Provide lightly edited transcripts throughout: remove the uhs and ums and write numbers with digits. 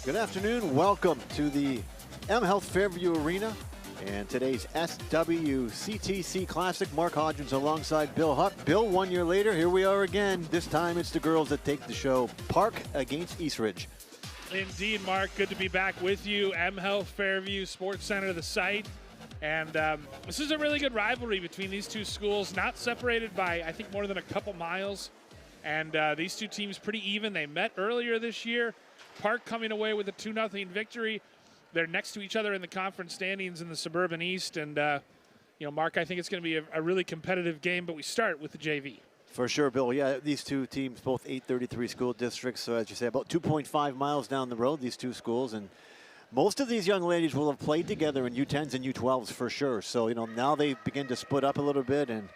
Good afternoon. Welcome to the M Health Fairview Arena and today's SWCTC Classic. Mark Hodgins alongside Bill Hutt. Bill, 1 year later, here we are again. This time it's the girls that take the show. Park against Eastridge. Indeed, Mark. Good to be back with you. M Health Fairview Sports Center, the site. And this is a really good rivalry between these two schools, not separated by, I think, more than a couple miles. And these two teams pretty even. They met earlier this year. Park coming away with a 2-0 victory. They're next to each other in the conference standings in the Suburban East. And, Mark, I think it's going to be a really competitive game, but we start with the JV. For sure, Bill. Yeah, these two teams, both 833 school districts. So, as you say, about 2.5 miles down the road, these two schools. And most of these young ladies will have played together in U10s and U12s for sure. So, now they begin to split up a little bit. And,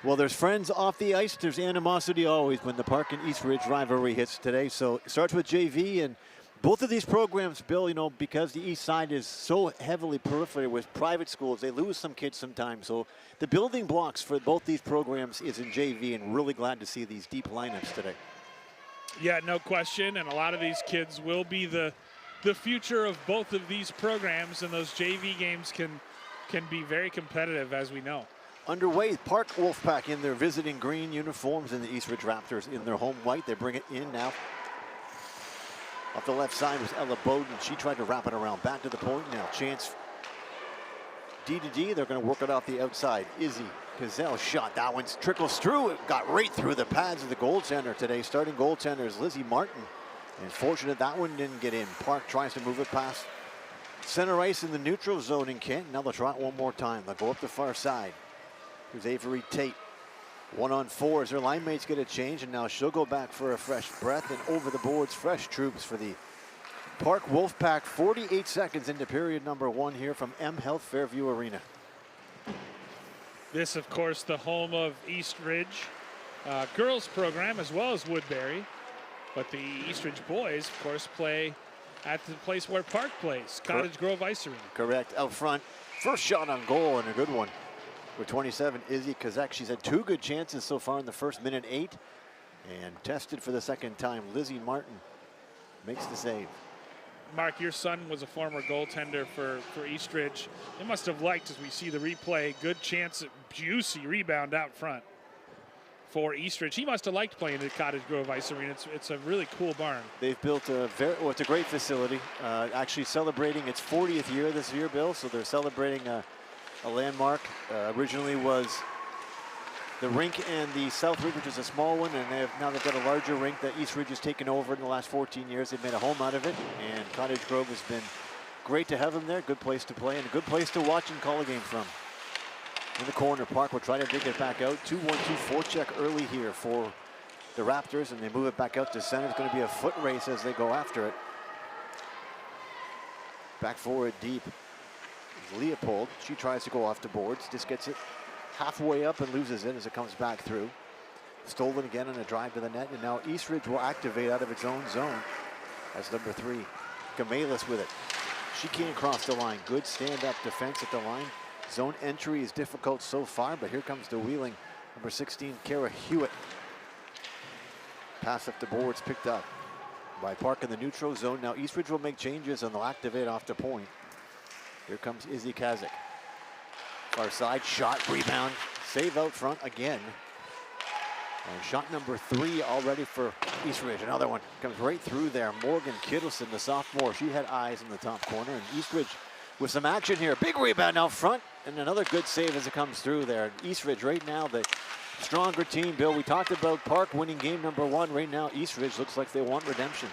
well, there's friends off the ice. There's animosity always when the Park and Eastridge rivalry hits today. So it starts with JV, and both of these programs, Bill, because the east side is so heavily peripheral with private schools, they lose some kids sometimes. So the building blocks for both these programs is in JV, and really glad to see these deep lineups today. Yeah, no question. And a lot of these kids will be the future of both of these programs, and those JV games can be very competitive, as we know. Underway, Park Wolfpack in their visiting green uniforms and the Eastridge Raptors in their home white. They bring it in now. Off the left side was Ella Bowden. She tried to wrap it around. Back to the point now. Chance D to D. They're going to work it off the outside. Izzy Cazell shot. That one trickles through. It got right through the pads of the goaltender today. Starting goaltender is Lizzie Martin. And fortunate that one didn't get in. Park tries to move it past center ice in the neutral zone in Kent. Now they'll try it one more time. They'll go up the far side. Here's Avery Tate. 1-on-4 as their line mates get a change, and now she'll go back for a fresh breath, and over the boards, fresh troops for the Park Wolfpack. 48 seconds into period number 1 here from M Health Fairview Arena. This, of course, the home of Eastridge girls program as well as Woodbury. But the Eastridge boys, of course, play at the place where Park plays, Cottage Grove Ice Arena. Correct. Out front, first shot on goal, and a good one. For 27, Izzy Kazak. She's had 2 good chances so far in the first minute 8. And tested for the second time. Lizzie Martin makes the save. Mark, your son was a former goaltender for Eastridge. They must have liked, as we see the replay, good chance, juicy rebound out front for Eastridge. He must have liked playing at Cottage Grove Ice Arena. It's a really cool barn. They've built it's a great facility. Actually celebrating its 40th year this year, Bill. So they're celebrating a landmark. Originally was the rink and the South Rink, which is a small one, and now they've got a larger rink that Eastridge has taken over in the last 14 years. They've made a home out of it, and Cottage Grove has been great to have them there. Good place to play and a good place to watch and call a game from. In the corner, Park will try to dig it back out. 2-1-2 forecheck early here for the Raptors, and they move it back out to center. It's going to be a foot race as they go after it. Back forward deep. Leopold, she tries to go off the boards, just gets it halfway up and loses it as it comes back through. Stolen again on a drive to the net, and now Eastridge will activate out of its own zone. That's number 3, Gamalis with it. She can't cross the line. Good stand-up defense at the line. Zone entry is difficult so far, but here comes the wheeling. Number 16, Kara Hewitt. Pass up the boards picked up by Park in the neutral zone. Now Eastridge will make changes and they'll activate off the point. Here comes Izzy Kazak. Far side, shot, rebound, save out front again. And shot number 3 already for Eastridge. Another one comes right through there. Morgan Kittleson, the sophomore, she had eyes in the top corner. And Eastridge with some action here. Big rebound out front, and another good save as it comes through there. Eastridge right now, the stronger team. Bill, we talked about Park winning game number 1. Right now, Eastridge looks like they want redemption.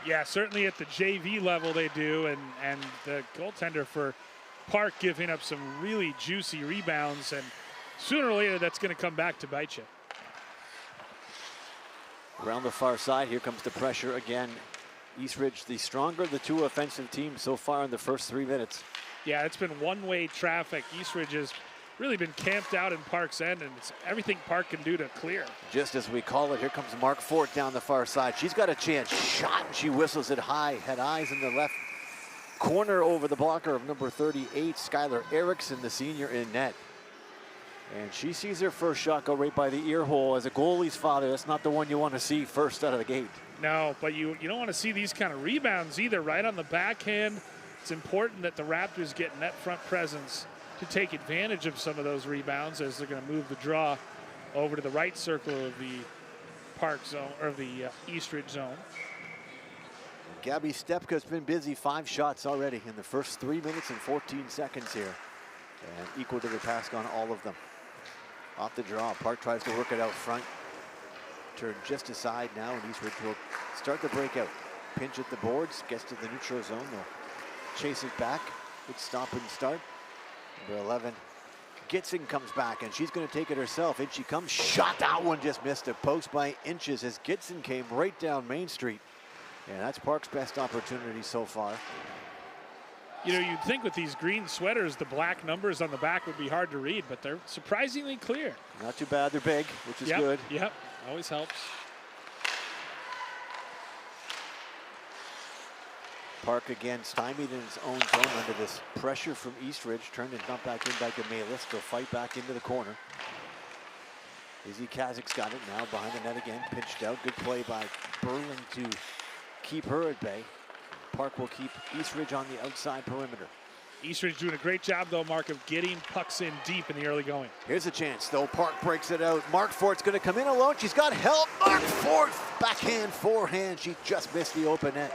Yeah, certainly at the JV level they do, and the goaltender for Park giving up some really juicy rebounds, and sooner or later that's going to come back to bite you. Around the far side, here comes the pressure again. Eastridge, the stronger of the 2 offensive teams so far in the first 3 minutes. Yeah, it's been one-way traffic. Eastridge has really been camped out in Park's end, and it's everything Park can do to clear. Just as we call it, here comes Mark Fort down the far side. She's got a chance. Shot, and she whistles it high. Had eyes in the left corner over the blocker of number 38, Skylar Erickson, the senior in net. And she sees her first shot go right by the ear hole. As a goalie's father, that's not the one you want to see first out of the gate. No, but you don't want to see these kind of rebounds either, right on the backhand. It's important that the Raptors get net front presence to take advantage of some of those rebounds as they're going to move the draw over to the right circle of the Park zone, or the Eastridge zone. Gabby Stepka's been busy, 5 shots already in the first 3 minutes and 14 seconds here. And equal to the task on all of them. Off the draw, Park tries to work it out front. Turn just aside now, and Eastridge will start the breakout. Pinch at the boards, gets to the neutral zone. They'll chase it back. Good stop and start. Number 11, Gitson comes back, and she's going to take it herself. In she comes, shot. That one just missed a post by inches as Gitson came right down Main Street. And that's Park's best opportunity so far. You know, you'd think with these green sweaters, the black numbers on the back would be hard to read, but they're surprisingly clear. Not too bad. They're big, which is good. Yep, always helps. Park again stymied in his own zone under this pressure from Eastridge. Turned and dumped back in by Gamalis. They'll fight back into the corner. Izzy Kazak's got it now behind the net again. Pinched out. Good play by Berlin to keep her at bay. Park will keep Eastridge on the outside perimeter. Eastridge doing a great job, though, Mark, of getting pucks in deep in the early going. Here's a chance, though. Park breaks it out. Mark Fort's going to come in alone. She's got help. Mark Fort, backhand, forehand. She just missed the open net.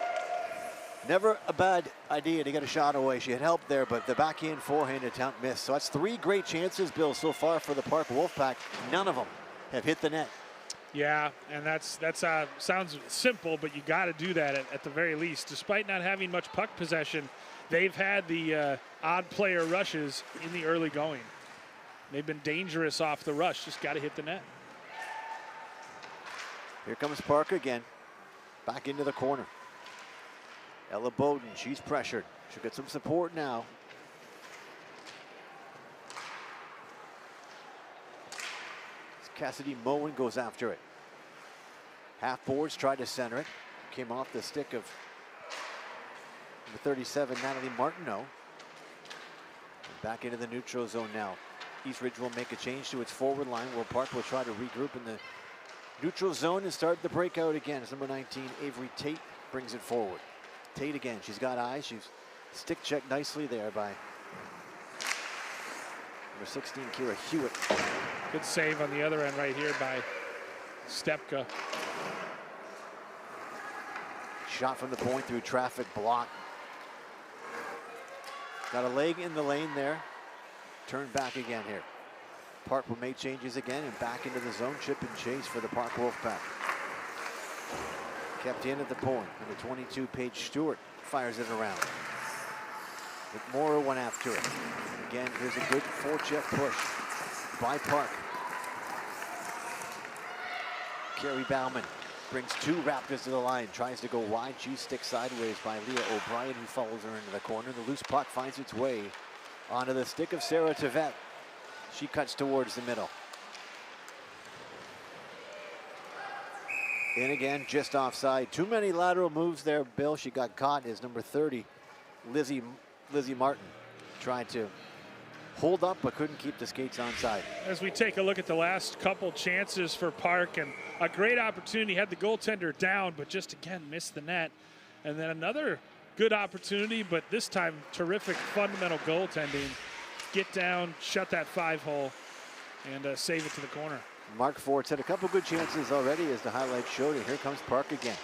Never a bad idea to get a shot away. She had help there, but the backhand, forehand attempt missed. So that's 3 great chances, Bill, so far for the Park Wolfpack. None of them have hit the net. Yeah, and that's sounds simple, but you got to do that at the very least. Despite not having much puck possession, they've had the odd player rushes in the early going. They've been dangerous off the rush. Just got to hit the net. Here comes Park again. Back into the corner. Ella Bowden, she's pressured. She'll get some support now. Cassidy Moen goes after it. Half boards, tried to center it. Came off the stick of number 37, Natalie Martineau. And back into the neutral zone now. Eastridge will make a change to its forward line, where Park will try to regroup in the neutral zone and start the breakout again. As number 19, Avery Tate, brings it forward. Tate again, she's got eyes. She's stick checked nicely there by number 16, Kira Hewitt. Good save on the other end right here by Stepka. Shot from the point through traffic, block. Got a leg in the lane there. Turn back again here. Park will make changes again and back into the zone. Chip and chase for the Park Wolfpack. Kept in at the point. Number 22, Paige Stewart, fires it around. McMorrow went after it. Again, here's a good forecheck push by Park. Carrie Bauman brings 2 Raptors to the line, tries to go wide. She sticks sideways by Leah O'Brien, who follows her into the corner. The loose puck finds its way onto the stick of Sarah Tevet. She cuts towards the middle. In again, just offside. Too many lateral moves there, Bill. She got caught as number 30, Lizzie Martin, tried to hold up but couldn't keep the skates onside. As we take a look at the last couple chances for Park, and a great opportunity, had the goaltender down, but just again missed the net. And then another good opportunity, but this time terrific fundamental goaltending. Get down, shut that 5-hole, and save it to the corner. Mark Fort's had a couple good chances already, as the highlights showed, and here comes Park again.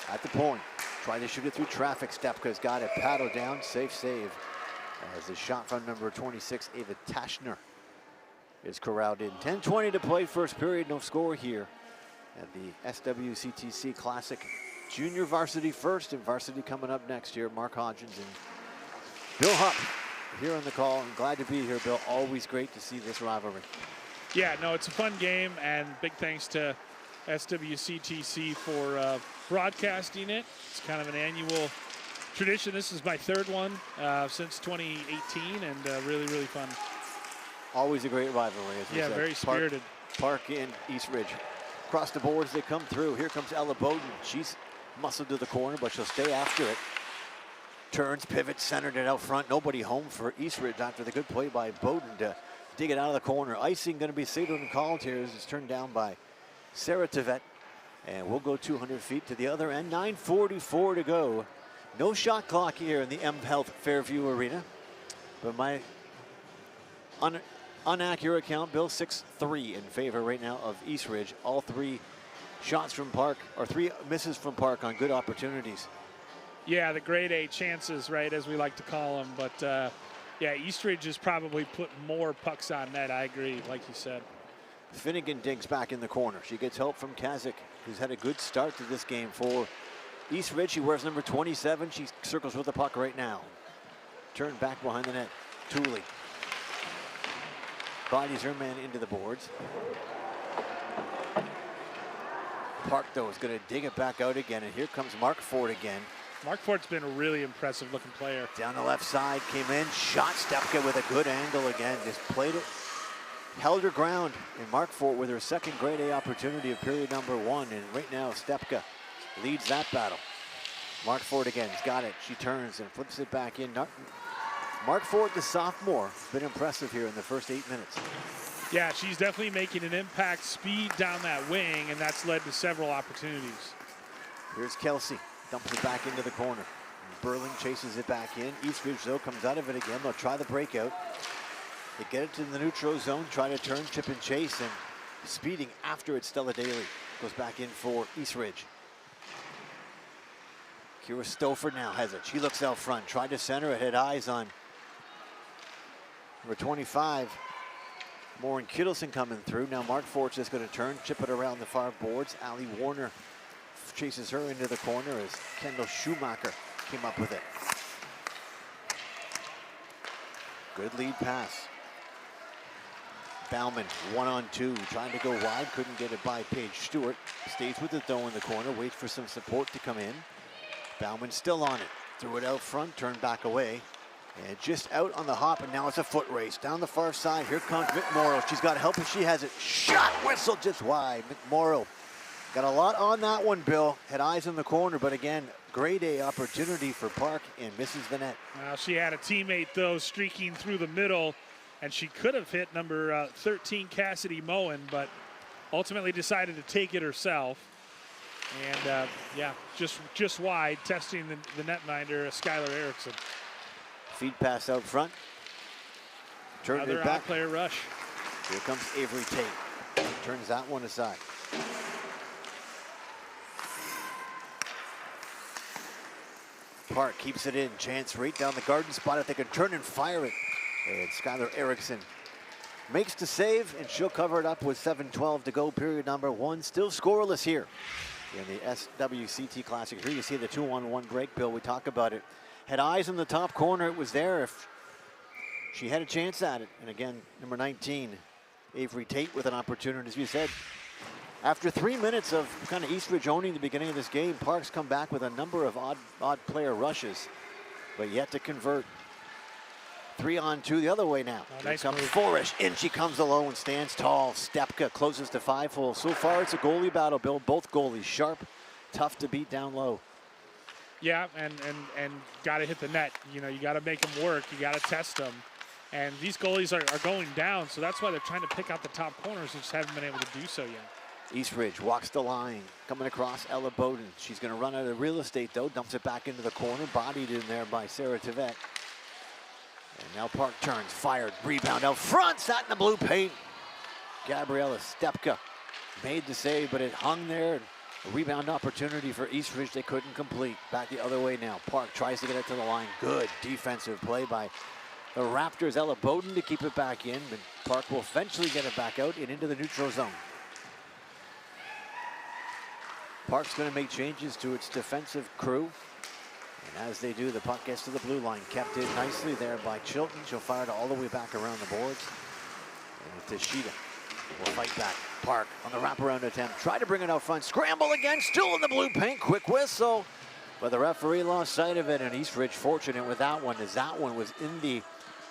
At the point, trying to shoot it through traffic. Stepka's got it, paddle down, safe save. As the shot from number 26, Ava Tashner, is corralled in. 10:20 to play, first period, no score here at the SWCTC Classic. Junior varsity first, and varsity coming up next year. Mark Hodgins and Bill Hupp here on the call. I'm glad to be here, Bill. Always great to see this rivalry. Yeah, no, it's a fun game, and big thanks to SWCTC for broadcasting it. It's kind of an annual tradition. This is my 3rd one since 2018, and really, really fun. Always a great rivalry, as we said. Very spirited. Park and Eastridge. Across the boards, they come through. Here comes Ella Bowden. She's muscled to the corner, but she'll stay after it. Turns, pivots, centered it out front. Nobody home for Eastridge after the good play by Bowden to dig it out of the corner. Icing going to be signaled and called here as it's turned down by Sarah Tevet. And we'll go 200 feet to the other end. 9:44 to go. No shot clock here in the M Health Fairview Arena. But my inaccurate count, Bill, 6-3 in favor right now of East Ridge. All 3 shots from Park, or 3 misses from Park on good opportunities. Yeah, the grade A chances, right, as we like to call them. But yeah, East Ridge has probably put more pucks on net. I agree, like you said. Finnegan digs back in the corner. She gets help from Kazik, who's had a good start to this game for East Ridge. She wears number 27. She circles with the puck right now. Turned back behind the net. Tooley bodies her man into the boards. Park, though, is going to dig it back out again, and here comes Mark Ford again. Mark Ford's been a really impressive looking player. Down the left side, came in, shot Stepka with a good angle again, just played it, held her ground, and Mark Ford with her second grade A opportunity of period number 1, and right now Stepka leads that battle. Mark Ford again, has got it, she turns and flips it back in. Mark Ford, the sophomore, been impressive here in the first 8 minutes. Yeah, she's definitely making an impact, speed down that wing, and that's led to several opportunities. Here's Kelsey, dumps it back into the corner. Berlin chases it back in. East Ridge, though, comes out of it again. They'll try the breakout. They get it to the neutral zone, try to turn, chip and chase, and speeding after it, Stella Daly goes back in for East Ridge. Kira Stoford now has it. She looks out front, tried to center it, had eyes on number 25. Morin Kittleson coming through. Now Mark Ford's just going to turn, chip it around the far boards. Allie Warner chases her into the corner as Kendall Schumacher came up with it. Good lead pass. Bauman 1-on-2, trying to go wide, couldn't get it by Paige Stewart. Stays with it though in the corner, waits for some support to come in. Bauman still on it, threw it out front, turned back away. And just out on the hop, and now it's a foot race. Down the far side, here comes McMorrow. She's got help if she has it. Shot, whistle just wide. McMorrow got a lot on that one, Bill. Had eyes in the corner, but again, grade A opportunity for Park and misses the net. Well, she had a teammate, though, streaking through the middle, and she could have hit number 13, Cassidy Moen, but ultimately decided to take it herself. And, yeah, just wide, testing the netminder, Skylar Erickson. Feed pass out front. Turn Another it back. player rush. Here comes Avery Tate. Turns that one aside. Park keeps it in. Chance right down the garden spot if they can turn and fire it. And Skylar Erickson makes the save, and she'll cover it up with 7:12 to go, period number 1. Still scoreless here in the SWCT Classic. Here you see the 2-on-1 break, Bill. We talk about it. Had eyes in the top corner. It was there if she had a chance at it. And again, number 19, Avery Tate with an opportunity. As you said, after 3 minutes of kind of East Ridge owning the beginning of this game, Parks come back with a number of odd player rushes, but yet to convert. 3-on-2 the other way now. Oh, nice Here comes move. Forish. In she comes alone, stands tall. Stepka closes to 5-hole. So far, it's a goalie battle, Bill. Both goalies sharp, tough to beat down low. Yeah, and got to hit the net. You know, you got to make them work. You got to test them. And these goalies are going down, so that's why they're trying to pick out the top corners and just haven't been able to do so yet. East Ridge walks the line, coming across Ella Bowden. She's going to run out of real estate, though. Dumps it back into the corner, bodied in there by Sarah Tevet. And now Park turns, fired, rebound out front, sat in the blue paint. Gabriella Stepka made the save, but it hung there. A rebound opportunity for East Ridge they couldn't complete. Back the other way now. Park tries to get it to the line. Good defensive play by the Raptors. Ella Bowden to keep it back in, but Park will eventually get it back out and into the neutral zone. Park's going to make changes to its defensive crew. And as they do, the puck gets to the blue line. Kept in nicely there by Chilton. She'll fire it all the way back around the boards. And Tashida will fight back. Park on the wraparound attempt. Try to bring it out front. Scramble again. Still in the blue paint. Quick whistle. But the referee lost sight of it. And East Ridge fortunate with that one, as that one was in the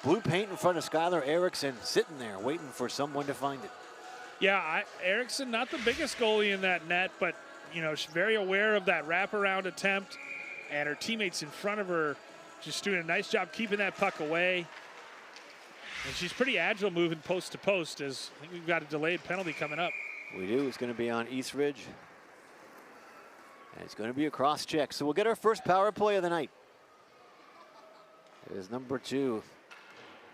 blue paint in front of Skylar Erickson, sitting there waiting for someone to find it. Yeah, Erickson, not the biggest goalie in that net, but you know, she's very aware of that wraparound attempt, and her teammates in front of her just doing a nice job keeping that puck away. And she's pretty agile moving post to post, as I think we've got a delayed penalty coming up. We do. It's going to be on Eastridge. And it's going to be a cross check. So we'll get our first power play of the night. It is number 2.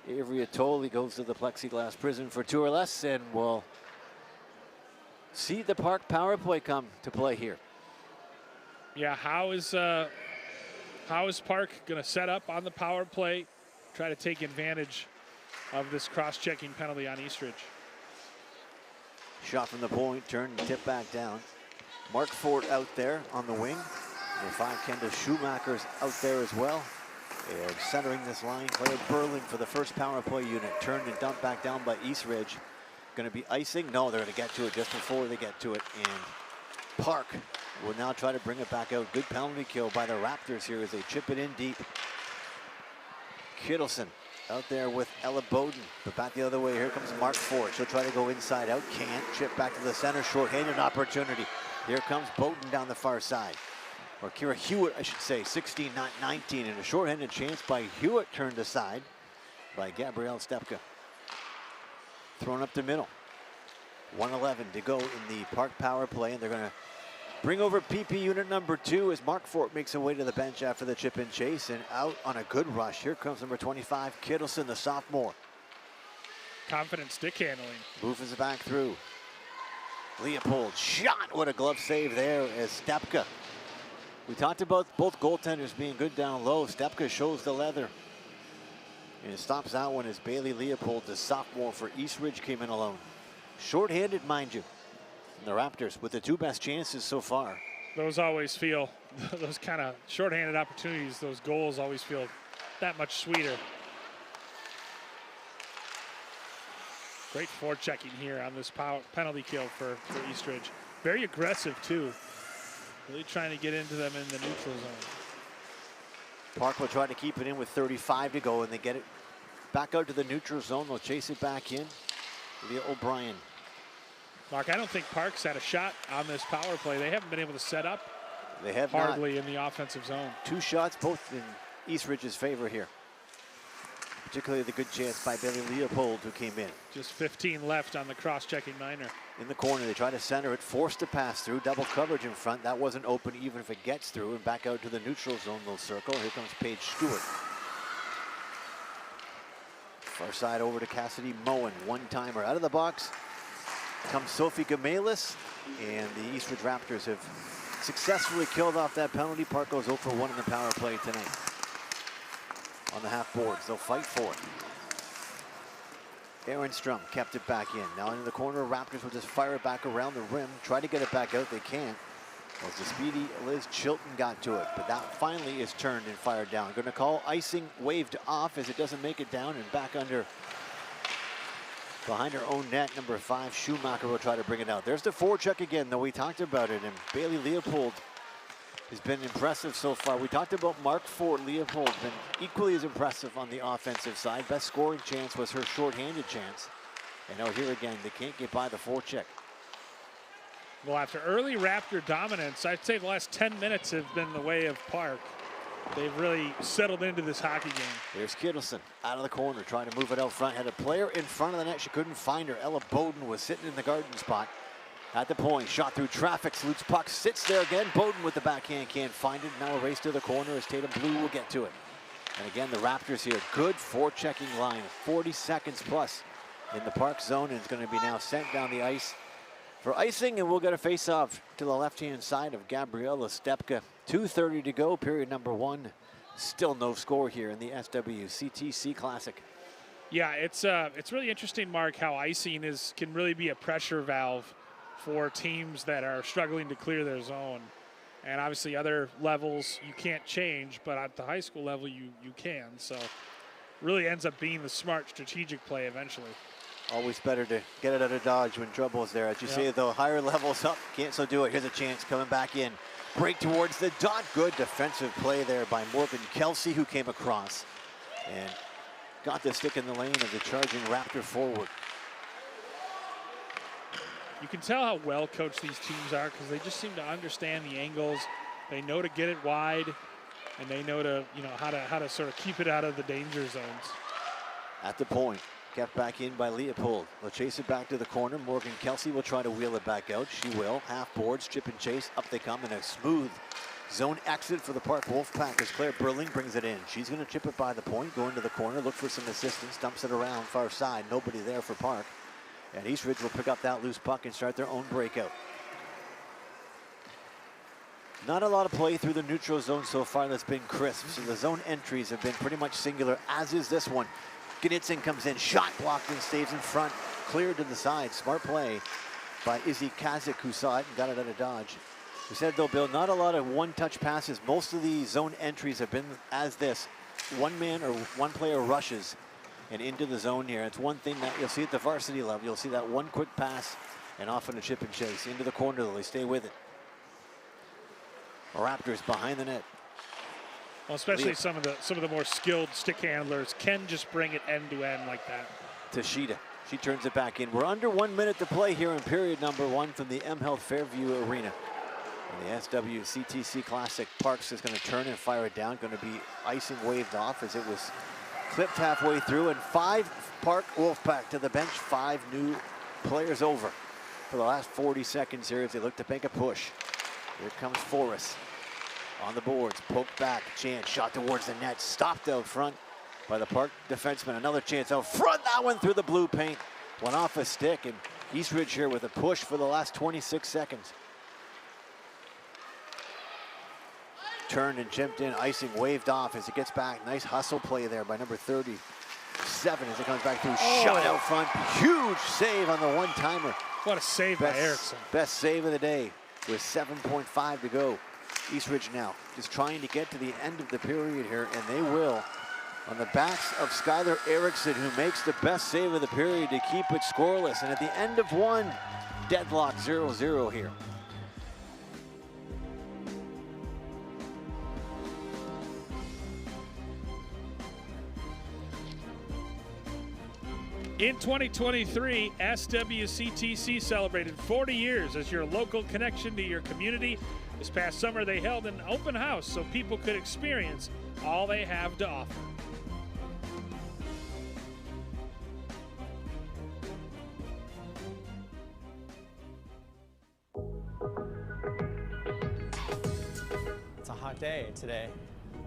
Avery Atoli goes to the plexiglass prison for 2 or less, and we'll see the Park power play come to play here. Yeah, how is Park going to set up on the power play, try to take advantage of this cross-checking penalty on Eastridge? Shot from the point, turn and tip back down. Mark Fort out there on the wing. And 5 Kendall Schumacher's out there as well. And centering this line, Claire Burling for the first power play unit. Turned and dumped back down by Eastridge. Going to be icing? No, they're going to get to it just before they get to it. And Park will now try to bring it back out. Good penalty kill by the Raptors here as they chip it in deep. Kittleson out there with Ella Bowden, but back the other way. Here comes Mark Ford. She'll try to go inside out. Can't. Chip back to the center. Short-handed opportunity. Here comes Bowden down the far side. Or Kira Hewitt, I should say. 16, not 19. And a short-handed chance by Hewitt turned aside by Gabrielle Stepka. Thrown up the middle. 1:11 to go in the Park power play, and they're going to bring over PP unit number 2 as Mark Fort makes his way to the bench after the chip and chase, and out on a good rush. Here comes number 25, Kittleson, the sophomore. Confident stick handling. Moves it back through. Leopold shot. What a glove save there as Stepka. We talked about both goaltenders being good down low. Stepka shows the leather. And it stops that one as Bailey Leopold, the sophomore for Eastridge, came in alone. Short-handed, mind you. And the Raptors with the 2 best chances so far. Those always feel, those kind of short-handed opportunities, those goals always feel that much sweeter. Great forechecking here on this penalty kill for Eastridge. Very aggressive, too. Really trying to get into them in the neutral zone. Park will try to keep it in with 35 to go, and they get it back out to the neutral zone. They'll chase it back in. Leah O'Brien. Mark, I don't think Park's had a shot on this power play. They haven't been able to set up They have hardly in the offensive zone. 2 shots, both in Eastridge's favor here. Particularly the good chance by Bailey Leopold, who came in. Just 15 left on the cross-checking minor. In the corner, they try to center it, forced to pass through, double coverage in front. That wasn't open even if it gets through, and back out to the neutral zone, they'll circle. Here comes Paige Stewart. Far side over to Cassidy Moen, one-timer. Out of the box comes Sophie Gamelis, and the Eastridge Raptors have successfully killed off that penalty. Park goes 0 for 1 in the power play tonight. On the half boards, they'll fight for it. Aaron Strum kept it back in. Now into the corner, Raptors will just fire it back around the rim. Try to get it back out, they can't. As the speedy Liz Chilton got to it, but that finally is turned and fired down. Going to call icing, waved off as it doesn't make it down, and back under, behind her own net, number 5, Schumacher will try to bring it out. There's the forecheck again, though we talked about it, and Bailey Leopold has been impressive so far. We talked about Mark Fort. Leopold been equally as impressive on the offensive side. Best scoring chance was her shorthanded chance. And now here again, they can't get by the forecheck. Well, after early Raptor dominance, I'd say the last 10 minutes have been the way of Park. They've really settled into this hockey game. There's Kittleson out of the corner, trying to move it out front. Had a player in front of the net. She couldn't find her. Ella Bowden was sitting in the garden spot. At the point, shot through traffic, salutes puck, sits there again. Bowden with the backhand, can't find it. Now a race to the corner as Tatum Blue will get to it. And again, the Raptors here, good forechecking line, 40 seconds plus in the Park zone, and it's going to be now sent down the ice for icing, and we'll get a face-off to the left-hand side of Gabriella Stepka. 2:30 to go, period number 1. Still no score here in the SWCTC Classic. Yeah, it's really interesting, Mark, how icing can really be a pressure valve for teams that are struggling to clear their zone. And obviously other levels you can't change, but at the high school level you can. So really ends up being the smart strategic play eventually. Always better to get it out of Dodge when trouble is there. As you say, though, higher levels up, can't so do it. Here's a chance coming back in. Break towards the dot. Good defensive play there by Morgan Kelsey, who came across and got the stick in the lane of the charging Raptor forward. You can tell how well coached these teams are because they just seem to understand the angles. They know to get it wide, and they know to, how to sort of keep it out of the danger zones. At the point, Kept back in by Leopold. They'll chase it back to the corner. Morgan Kelsey will try to wheel it back out. She will. Half boards, chip and chase. Up they come, and a smooth zone exit for the Park Wolfpack as Claire Burling brings it in. She's going to chip it by the point, go into the corner, look for some assistance, dumps it around far side. Nobody there for Park. And Eastridge will pick up that loose puck and start their own breakout. Not a lot of play through the neutral zone so far that's been crisp. So the zone entries have been pretty much singular, as is this one. Gnitzin comes in, shot blocked and stays in front, cleared to the side. Smart play by Izzy Kazik, who saw it and got it out of dodge. We said though, Bill, not a lot of one-touch passes. Most of the zone entries have been as this. One man or one player rushes and into the zone here. It's one thing that you'll see at the varsity level. You'll see that one quick pass and often a chip and chase. Into the corner, though, they stay with it. Raptors behind the net. Well, especially some of the more skilled stick handlers can just bring it end to end like that. Tashida, she turns it back in. We're under 1 minute to play here in period number 1 from the M Health Fairview Arena. And the SWCTC Classic. Parks is going to turn and fire it down. Going to be icing waved off as it was clipped halfway through. And 5 Park Wolfpack to the bench. 5 new players over for the last 40 seconds here as they look to make a push. Here comes Forrest. On the boards, poked back, chance, shot towards the net, stopped out front by the Park defenseman. Another chance out front, that one through the blue paint. Went off a stick, and Eastridge here with a push for the last 26 seconds. Turned and chipped in, icing waved off as it gets back. Nice hustle play there by number 37 as it comes back through. Shot out front, huge save on the one-timer. What a save by Erickson. Best save of the day with 7.5 to go. Eastridge now just trying to get to the end of the period here, and they will on the backs of Skylar Erickson, who makes the best save of the period to keep it scoreless. And at the end of one, deadlock 0-0 here. In 2023, SWCTC celebrated 40 years as your local connection to your community. This past summer, they held an open house so people could experience all they have to offer. It's a hot day today.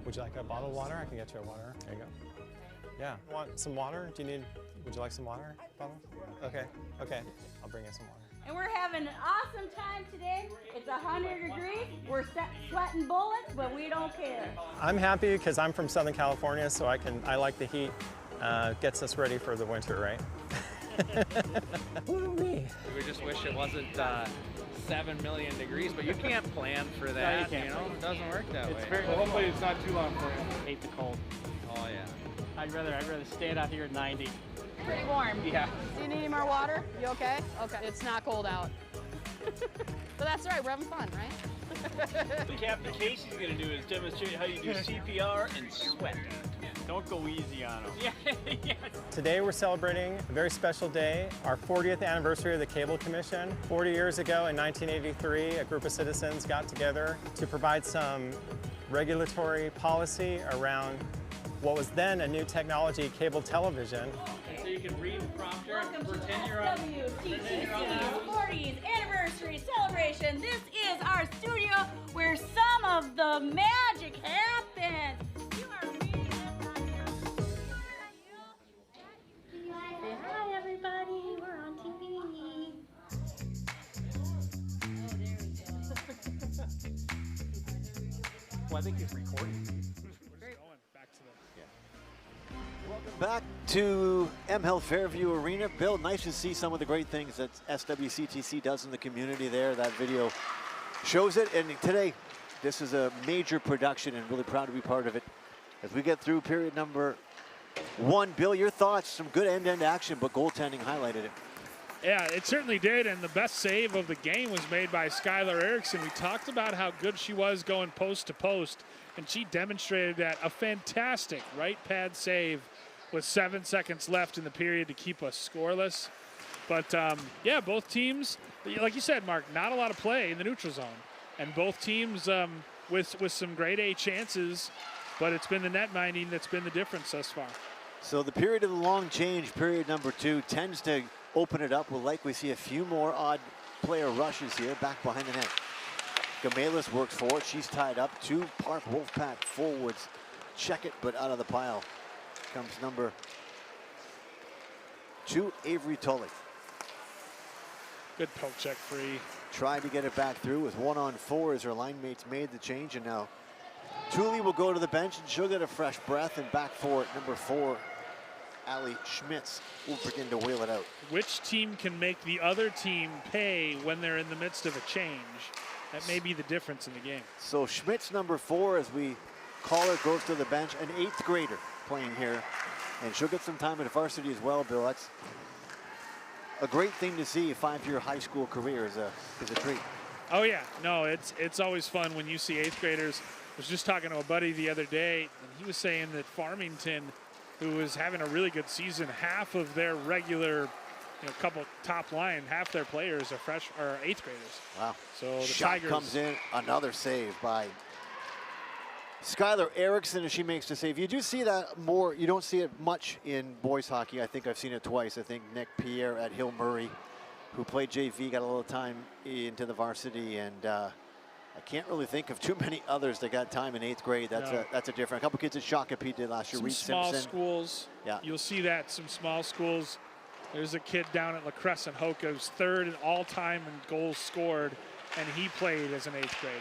Would you like a bottle of water? I can get you a water. There you go. Yeah. Want some water? Would you like some water? Bottle? Okay. Okay. I'll bring you some water. And we're having an awesome time today. It's 100 degrees. We're sweating bullets, but we don't care. I'm happy because I'm from Southern California, so I like the heat. Gets us ready for the winter, right? Woo me. We just wish it wasn't 7 million degrees, but you can't plan for that. No, you can't. It doesn't work that way. Well, hopefully it's not too long for you. Hate the cold. Oh yeah. I'd rather stay it out here at 90. Pretty warm. Yeah. Do you need any more water? You okay? Okay. It's not cold out. But that's all right. We're having fun, right? Captain Casey's going to do is demonstrate how you do CPR and sweat. Don't go easy on them. Yeah. Today we're celebrating a very special day, our 40th anniversary of the Cable Commission. 40 years ago in 1983, a group of citizens got together to provide some regulatory policy around what was then a new technology, cable television. And so you can read the prompter Welcome and to pretend you're on. SWCTC's 40th anniversary celebration. This is our studio where some of the magic happens. You are reading this on your Say hi, everybody. We're on TV. Well, I think it's recording. Back to M Health Fairview Arena. Bill, nice to see some of the great things that SWCTC does in the community there. That video shows it. And today, this is a major production and really proud to be part of it. As we get through period number 1, Bill, your thoughts? Some good end-to-end action, but goaltending highlighted it. Yeah, it certainly did, and the best save of the game was made by Skylar Erickson. We talked about how good she was going post to post, and she demonstrated that. A fantastic right pad save with 7 seconds left in the period to keep us scoreless. But yeah, both teams, like you said, Mark, not a lot of play in the neutral zone, and both teams with some grade A chances, but it's been the net minding that's been the difference thus far. So the period of the long change, period number 2, tends to open it up. We'll likely see a few more odd player rushes here back behind the net. Gamalis works for it. She's tied up. 2 Park Wolfpack forwards check it, but out of the pile comes number 2, Avery Tully. Good poke check free. Tried to get it back through with 1-on-4 as her line mates made the change, and now Thule will go to the bench and she'll get a fresh breath, and back for it, number 4, Allie Schmitz will begin to wheel it out. Which team can make the other team pay when they're in the midst of a change? That may be the difference in the game. So Schmitz, number 4, as we call her, goes to the bench, an 8th grader playing here, and she'll get some time at varsity as well, Bill. That's a great thing to see. A 5-year high school career is a treat. Oh yeah, no, it's always fun when you see 8th graders. I was just talking to a buddy the other day, and he was saying that Farmington, who is having a really good season, half of their regular, couple top line, half their players are 8th graders. Wow. So the Shot Tigers comes in, another save by Skylar Erickson as she makes the save. You do see that more. You don't see it much in boys hockey. I think I've seen it twice. I think Nick Pierre at Hill Murray, who played JV, got a little time into the varsity, and I can't really think of too many others that got time in 8th grade. That's a different. A couple kids at Shakopee did last year. Some Reed small Simpson. schools. Yeah. You'll see that, some small schools. There's a kid down at La Crescent Hoka who's 3rd in all-time in goals scored, and he played as an 8th grader.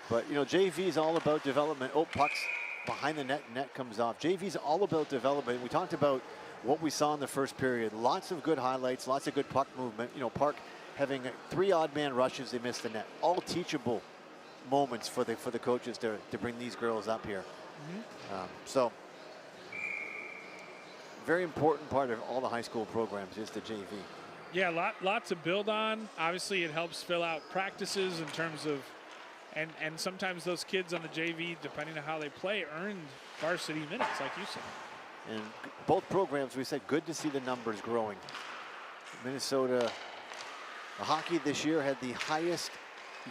But, JV is all about development. Oh, pucks behind the net. Net comes off. JV is all about development. We talked about what we saw in the first period. Lots of good highlights, lots of good puck movement. Park having 3 odd man rushes, they missed the net. All teachable moments for the coaches to bring these girls up here. So very important part of all the high school programs is the JV. Yeah, lot to build on. Obviously, it helps fill out practices in terms of, and sometimes those kids on the JV, depending on how they play, earn varsity minutes, like you said. And both programs, we said, good to see the numbers growing. Minnesota hockey this year had the highest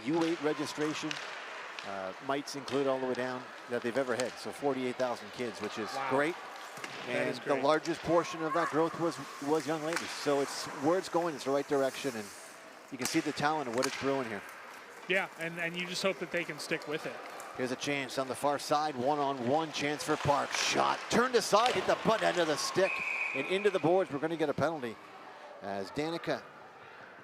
U8 registration, mites include all the way down, that they've ever had. So 48,000 kids, which is great. And the largest portion of that growth was young ladies. So it's where it's going, it's the right direction, and you can see the talent of what it's brewing here. Yeah, and you just hope that they can stick with it. Here's a chance on the far side, 1-on-1 chance for Park. Shot turned aside, hit the butt end of the stick and into the boards. We're going to get a penalty as Danica,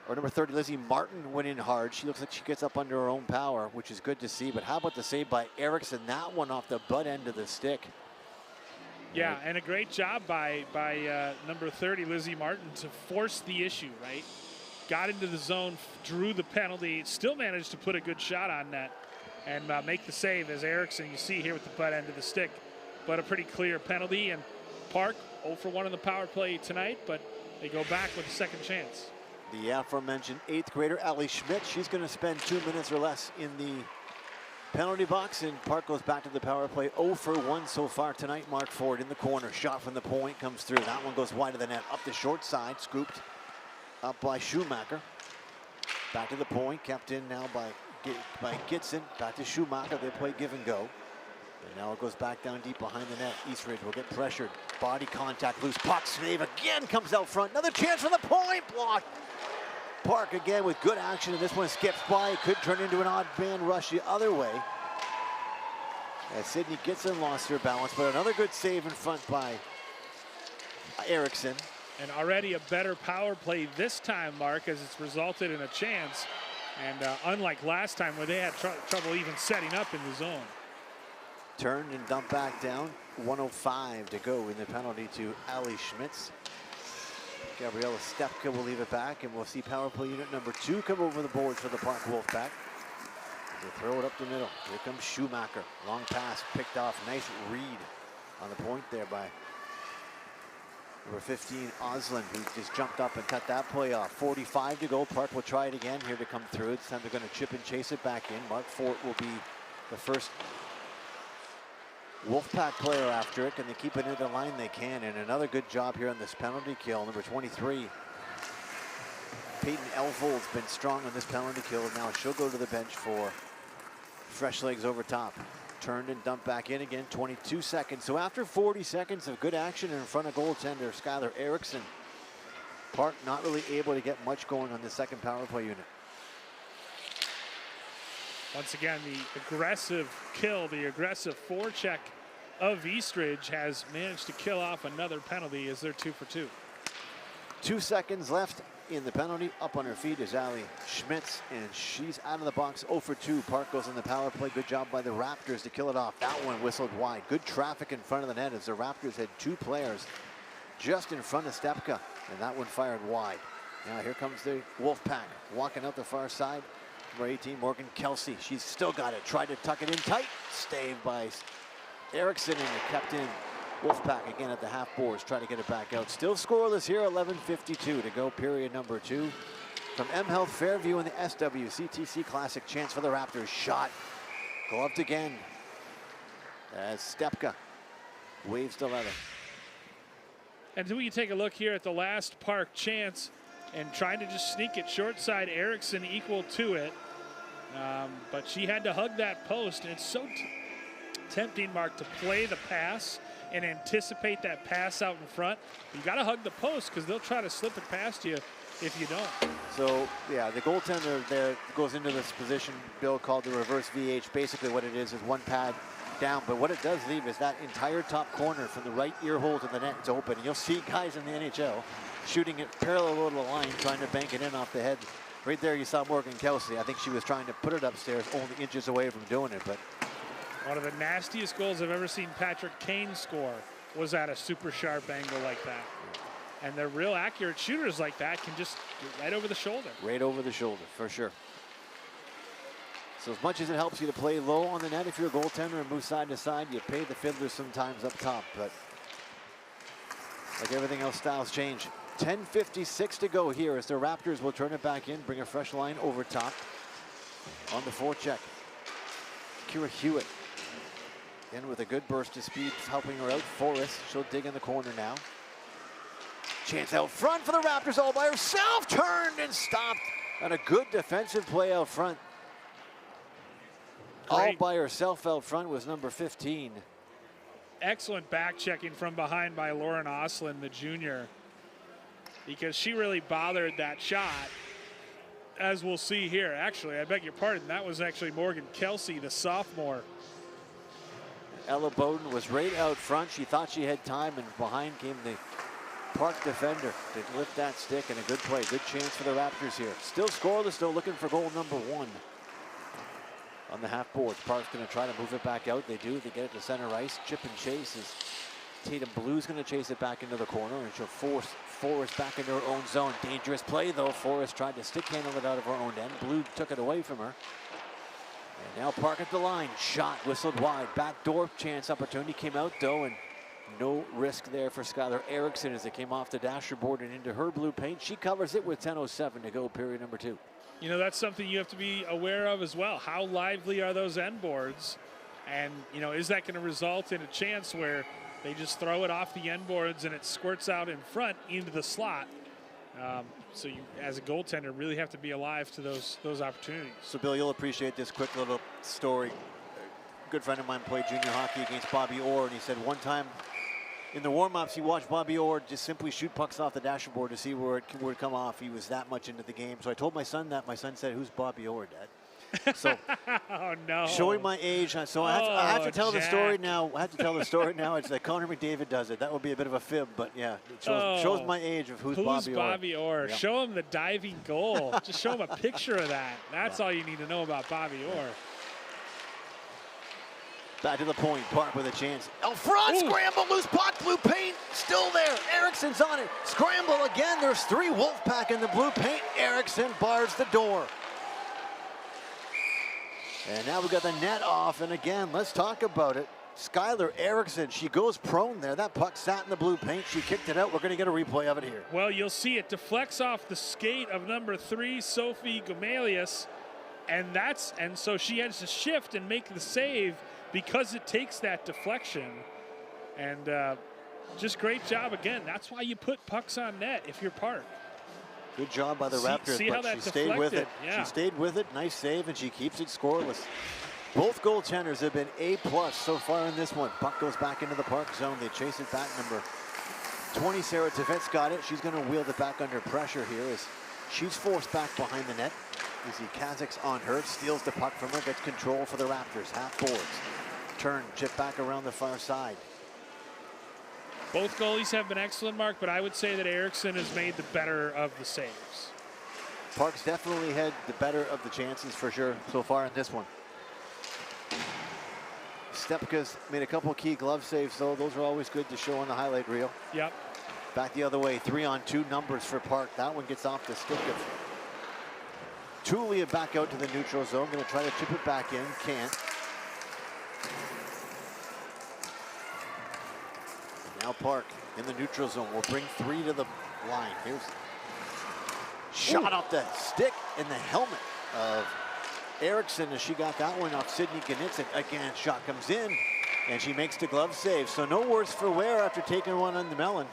or number 30, Lizzie Martin, went in hard. She looks like she gets up under her own power, which is good to see. But how about the save by Erickson? That one off the butt end of the stick. Yeah, and a great job by number 30, Lizzie Martin, to force the issue, right? Got into the zone, drew the penalty, still managed to put a good shot on net and make the save as Erickson, you see here with the butt end of the stick. But a pretty clear penalty, and Park 0 for 1 in the power play tonight, but they go back with a second chance. The aforementioned 8th grader, Allie Schmidt, she's going to spend 2 minutes or less in the penalty box, and Park goes back to the power play. 0 for 1 so far tonight. Mark Ford in the corner. Shot from the point comes through. That one goes wide of the net. Up the short side. Scooped up by Schumacher. Back to the point. Kept in now by Gitson. Back to Schumacher. They play give and go. And now it goes back down deep behind the net. Eastridge will get pressured. Body contact. Loose puck. Save again. Comes out front. Another chance for the point. Blocked. Park again with good action, and this one skips by. Could turn into an odd man rush the other way as Sydney Gitson lost her balance, but another good save in front by Erickson. And already a better power play this time, Mark, as it's resulted in a chance. And unlike last time where they had trouble even setting up in the zone. Turned and dumped back down. 1:05 to go in the penalty to Allie Schmitz. Gabriella Stepka will leave it back, and we'll see power play unit number 2 come over the boards for the Park Wolfpack. They throw it up the middle. Here comes Schumacher. Long pass picked off. Nice read on the point there by number 15, Oslin, who just jumped up and cut that play off. 45 to go. Park will try it again here to come through. This time they're going to chip and chase it back in. Mark Fort will be the first Wolfpack player after it. Can they keep it in the line? They can. And another good job here on this penalty kill. Number 23, Peyton Elfold's been strong on this penalty kill. Now she'll go to the bench for fresh legs over top. Turned and dumped back in again, 22 seconds. So after 40 seconds of good action in front of goaltender Skylar Erickson, Park not really able to get much going on the second power play unit. Once again, the aggressive kill, the aggressive forecheck of Eastridge has managed to kill off another penalty as they're 2 for 2. 2 seconds left in the penalty. Up on her feet is Ali Schmitz, and she's out of the box. 0 for 2. Park goes on the power play. Good job by the Raptors to kill it off. That one whistled wide. Good traffic in front of the net as the Raptors had 2 players just in front of Stepka, and that one fired wide. Now here comes the Wolfpack walking out the far side. Number 18, Morgan Kelsey. She's still got it. Tried to tuck it in tight. Staved by Erickson, and it kept in. Wolfpack again at the half boards, trying to get it back out. Still scoreless here, 11:52 to go, period number 2. From M Health Fairview in the SWCTC Classic, chance for the Raptors. Shot, gloved again as Stepka waves the leather. And then we take a look here at the last Park chance and trying to just sneak it short side. Erickson equal to it, but she had to hug that post, and it's so tempting, Mark, to play the pass and anticipate that pass out in front. You got to hug the post because they'll try to slip it past you if you don't. So, yeah, the goaltender there goes into this position, Bill, called the reverse VH. Basically what it is one pad down, but what it does leave is that entire top corner from the right ear hole to the net is open. And you'll see guys in the NHL shooting it parallel to the line, trying to bank it in off the head. Right there you saw Morgan Kelsey. I think she was trying to put it upstairs, only inches away from doing it, but one of the nastiest goals I've ever seen Patrick Kane score was at a super sharp angle like that. And they're real accurate shooters like that can just get right over the shoulder. Right over the shoulder, for sure. So as much as it helps you to play low on the net if you're a goaltender and move side to side, you pay the fiddlers sometimes up top. But like everything else, styles change. 10:56 to go here as the Raptors will turn it back in, bring a fresh line over top on the forecheck. Kira Hewitt in with a good burst of speed, helping her out. Forrest, she'll dig in the corner now. Chance out front for the Raptors all by herself. Turned and stopped. And a good defensive play out front. All by herself out front was number 15. Excellent back checking from behind by Lauren Oslin, the junior, because she really bothered that shot, as we'll see here. Actually, I beg your pardon, that was actually Morgan Kelsey, the sophomore. Ella Bowden was right out front. She thought she had time, and behind came the Park defender to lift that stick, and a good play. Good chance for the Raptors here. Still scoreless, though, looking for goal number 1 on the half boards. Park's going to try to move it back out. They do. They get it to center ice. Chip and chase is Tatum Blue's going to chase it back into the corner, and she'll force Forrest back into her own zone. Dangerous play, though. Forrest tried to stick handle it out of her own end. Blue took it away from her. And now Park at the line. Shot whistled wide. Backdoor chance opportunity came out, though, and no risk there for Skylar Erickson as it came off the dasher board and into her blue paint. She covers it with 10:07 to go, period number 2. You know, that's something you have to be aware of as well. How lively are those end boards? And, you know, is that going to result in a chance where they just throw it off the end boards and it squirts out in front into the slot? So you, as a goaltender, really have to be alive to those opportunities. So, Bill, you'll appreciate this quick little story. A good friend of mine played junior hockey against Bobby Orr, and he said one time in the warm-ups he watched Bobby Orr just simply shoot pucks off the dashboard to see where it would come off. He was that much into the game. So I told my son that. My son said, "Who's Bobby Orr, Dad?" So, oh no! Showing my age, so I have to tell the story now. I have to tell the story now. It's that Connor McDavid does it. That would be a bit of a fib, but yeah, it shows my age of who's Bobby Orr. Yeah. Show him the diving goal. Just show him a picture of that. That's all you need to know about Bobby Orr. Back to the point. Park with a chance. Out front, scramble, loose puck, blue paint, still there. Erickson's on it. Scramble again. There's 3 Wolfpack in the blue paint. Erickson bars the door. And now we got the net off, and again, let's talk about it. Skylar Erickson, she goes prone there. That puck sat in the blue paint. She kicked it out. We're going to get a replay of it here. Well, you'll see it deflects off the skate of number 3, Sophie Gomelius, and so she has to shift and make the save because it takes that deflection. And just great job again. That's why you put pucks on net if you're Park. Good job by the Raptors, see how but that she stayed with it. Yeah. She stayed with it. Nice save, and she keeps it scoreless. Both goaltenders have been A+ so far in this one. Puck goes back into the Park zone. They chase it back. Number 20, Sarah Tevets got it. She's going to wield it back under pressure here as she's forced back behind the net. You see Kazakh's on her, steals the puck from her, gets control for the Raptors. Half boards. Turn, chip back around the far side. Both goalies have been excellent, Mark, but I would say that Eriksson has made the better of the saves. Park's definitely had the better of the chances for sure so far in this one. Stepka's made a couple key glove saves, though. Those are always good to show on the highlight reel. Yep. Back the other way, 3-on-2 numbers for Park. That one gets off the stick of Tulia back out to the neutral zone. Going to try to chip it back in. Can't. Now Park in the neutral zone will bring 3 to the line. Here's shot off the stick in the helmet of Eriksson as she got that one off Sydney Ganitzik. Again, shot comes in and she makes the glove save. So no worse for wear after taking one on the melon.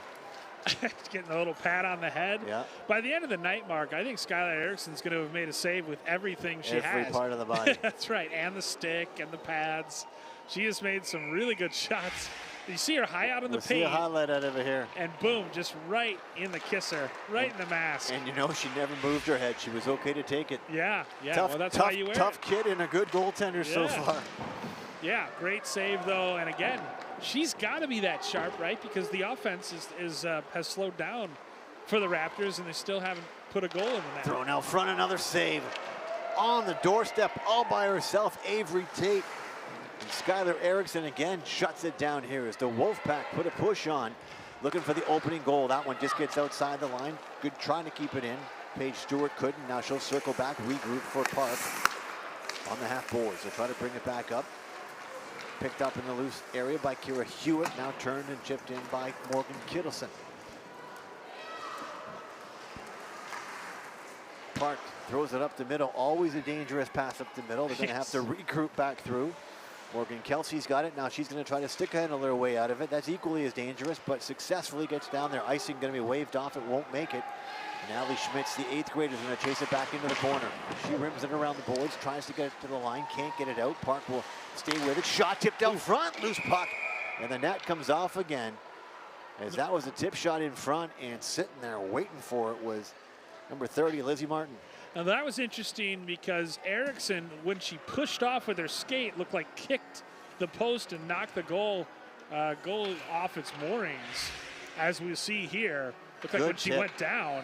Getting a little pat on the head. Yeah. By the end of the night, Mark, I think Skylar Eriksson's going to have made a save with everything she has. Every part of the body. That's right, and the stick and the pads. She has made some really good shots. You see her high out in the paint. See a highlight out of it here. And boom, just right in the kisser, right in the mask. And you know, she never moved her head. She was okay to take it. Yeah, yeah. Tough, well, that's tough, why you wear tough it. kid and a good goaltender so far. Yeah, great save though. And again, she's got to be that sharp, right? Because the offense has slowed down for the Raptors, and they still haven't put a goal in the net. Thrown out front, another save on the doorstep, all by herself. Avery Tate. And Skylar Eriksson again shuts it down here as the Wolfpack put a push on, looking for the opening goal. That one just gets outside the line. Good trying to keep it in. Paige Stewart couldn't. Now she'll circle back, regroup for Park on the half boards. They'll try to bring it back up. Picked up in the loose area by Kira Hewitt. Now turned and chipped in by Morgan Kittleson. Park throws it up the middle. Always a dangerous pass up the middle. They're going to have to regroup back through. Morgan Kelsey's got it. Now she's going to try to stick handle her way out of it. That's equally as dangerous, but successfully gets down there. Icing going to be waved off. It won't make it. And Allie Schmitz, the 8th grader, is going to chase it back into the corner. She rims it around the boards, tries to get it to the line, can't get it out. Park will stay with it. Shot tipped out front, loose puck. And the net comes off again. As that was a tip shot in front, and sitting there waiting for it was number 30, Lizzie Martin. Now that was interesting because Eriksson, when she pushed off with her skate, looked like kicked the post and knocked the goal off its moorings. As we see here, looked like when she went down,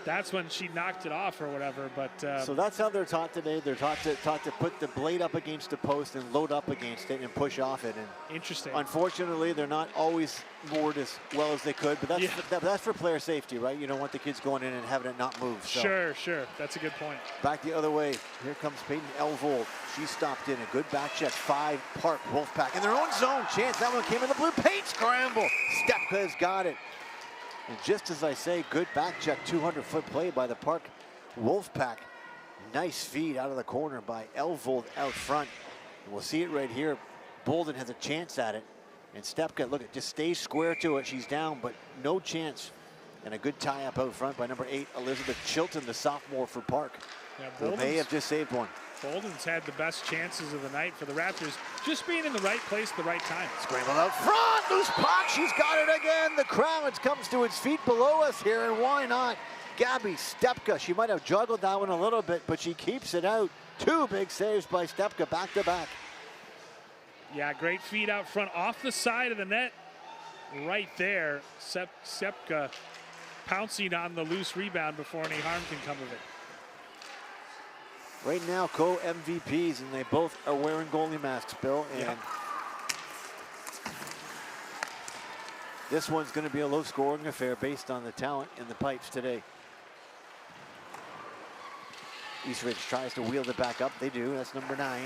that's when she knocked it off or whatever. But so that's how they're taught today. They're taught to put the blade up against the post and load up against it and push off it. And interesting. Unfortunately, they're not always moored as well as they could. But that's for player safety, right? You don't want the kids going in and having it not move. So. Sure. That's a good point. Back the other way. Here comes Peyton Elvold. She stopped in a good back check. 5 Park Wolfpack in their own zone. Chance that one came in the blue paint scramble. Stepka's got it. And just as I say, good back check, 200-foot play by the Park Wolfpack. Nice feed out of the corner by Elvold out front. And we'll see it right here. Bolden has a chance at it. And Stepka, look, it just stays square to it. She's down, but no chance. And a good tie-up out front by number 8, Elizabeth Chilton, the sophomore for Park. Yeah, who may have just saved one. Bolden's had the best chances of the night for the Raptors, just being in the right place at the right time. Scrambled out front, loose puck, she's got it again. The crowd comes to its feet below us here, and why not? Gabby Stepka, she might have juggled that one a little bit, but she keeps it out. 2 big saves by Stepka back to back. Yeah, great feed out front off the side of the net. Right there, Stepka pouncing on the loose rebound before any harm can come of it. Right now, co-MVPs, and they both are wearing goalie masks, Bill. And this one's going to be a low-scoring affair based on the talent in the pipes today. Eastridge tries to wheel it back up. They do. That's number 9.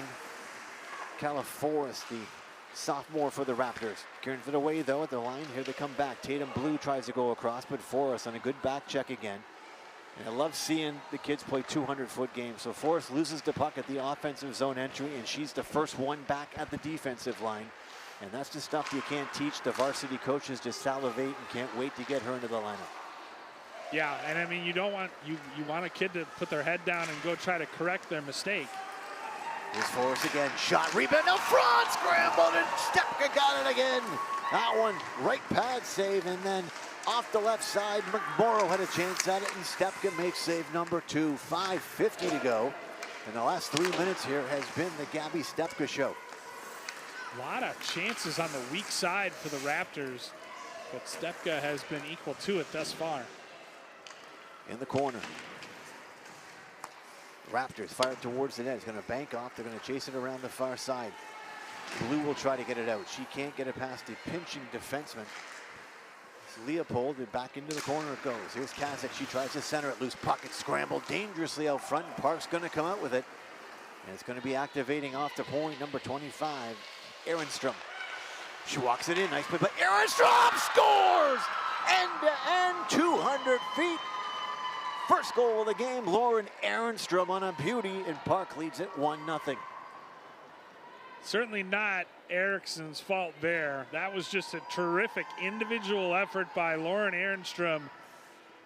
Califorus, the sophomore for the Raptors. Kieran it away, though, at the line. Here they come back. Tatum Blue tries to go across, but Forrest on a good back check again. And I love seeing the kids play 200-foot games. So Forrest loses the puck at the offensive zone entry, and she's the first one back at the defensive line. And that's the stuff you can't teach. The varsity coaches just salivate and can't wait to get her into the lineup. Yeah, and I mean, you don't want you want a kid to put their head down and go try to correct their mistake. Here's Forrest again. Shot, rebound, out front, scrambled, and Stepka got it again. That one, right pad save, and then off the left side, McMorrow had a chance at it, and Stepka makes save number 2. 5:50 to go. And the last 3 minutes here has been the Gabby Stepka show. A lot of chances on the weak side for the Raptors, but Stepka has been equal to it thus far. In the corner. Raptors fire it towards the net. It's going to bank off. They're going to chase it around the far side. Blue will try to get it out. She can't get it past the pinching defenseman. It's Leopold, and back into the corner it goes. Here's Kazak. She tries to center it. Loose pocket scramble dangerously out front, and Park's going to come out with it. And it's going to be activating off the point, number 25, Ehrenstrom. She walks it in. Nice play, but Ehrenstrom scores! End-to-end, 200 feet. First goal of the game, Lauren Ehrenstrom on a beauty, and Park leads it 1-0. Certainly not Ericsson's fault there. That was just a terrific individual effort by Lauren Ehrenstrom,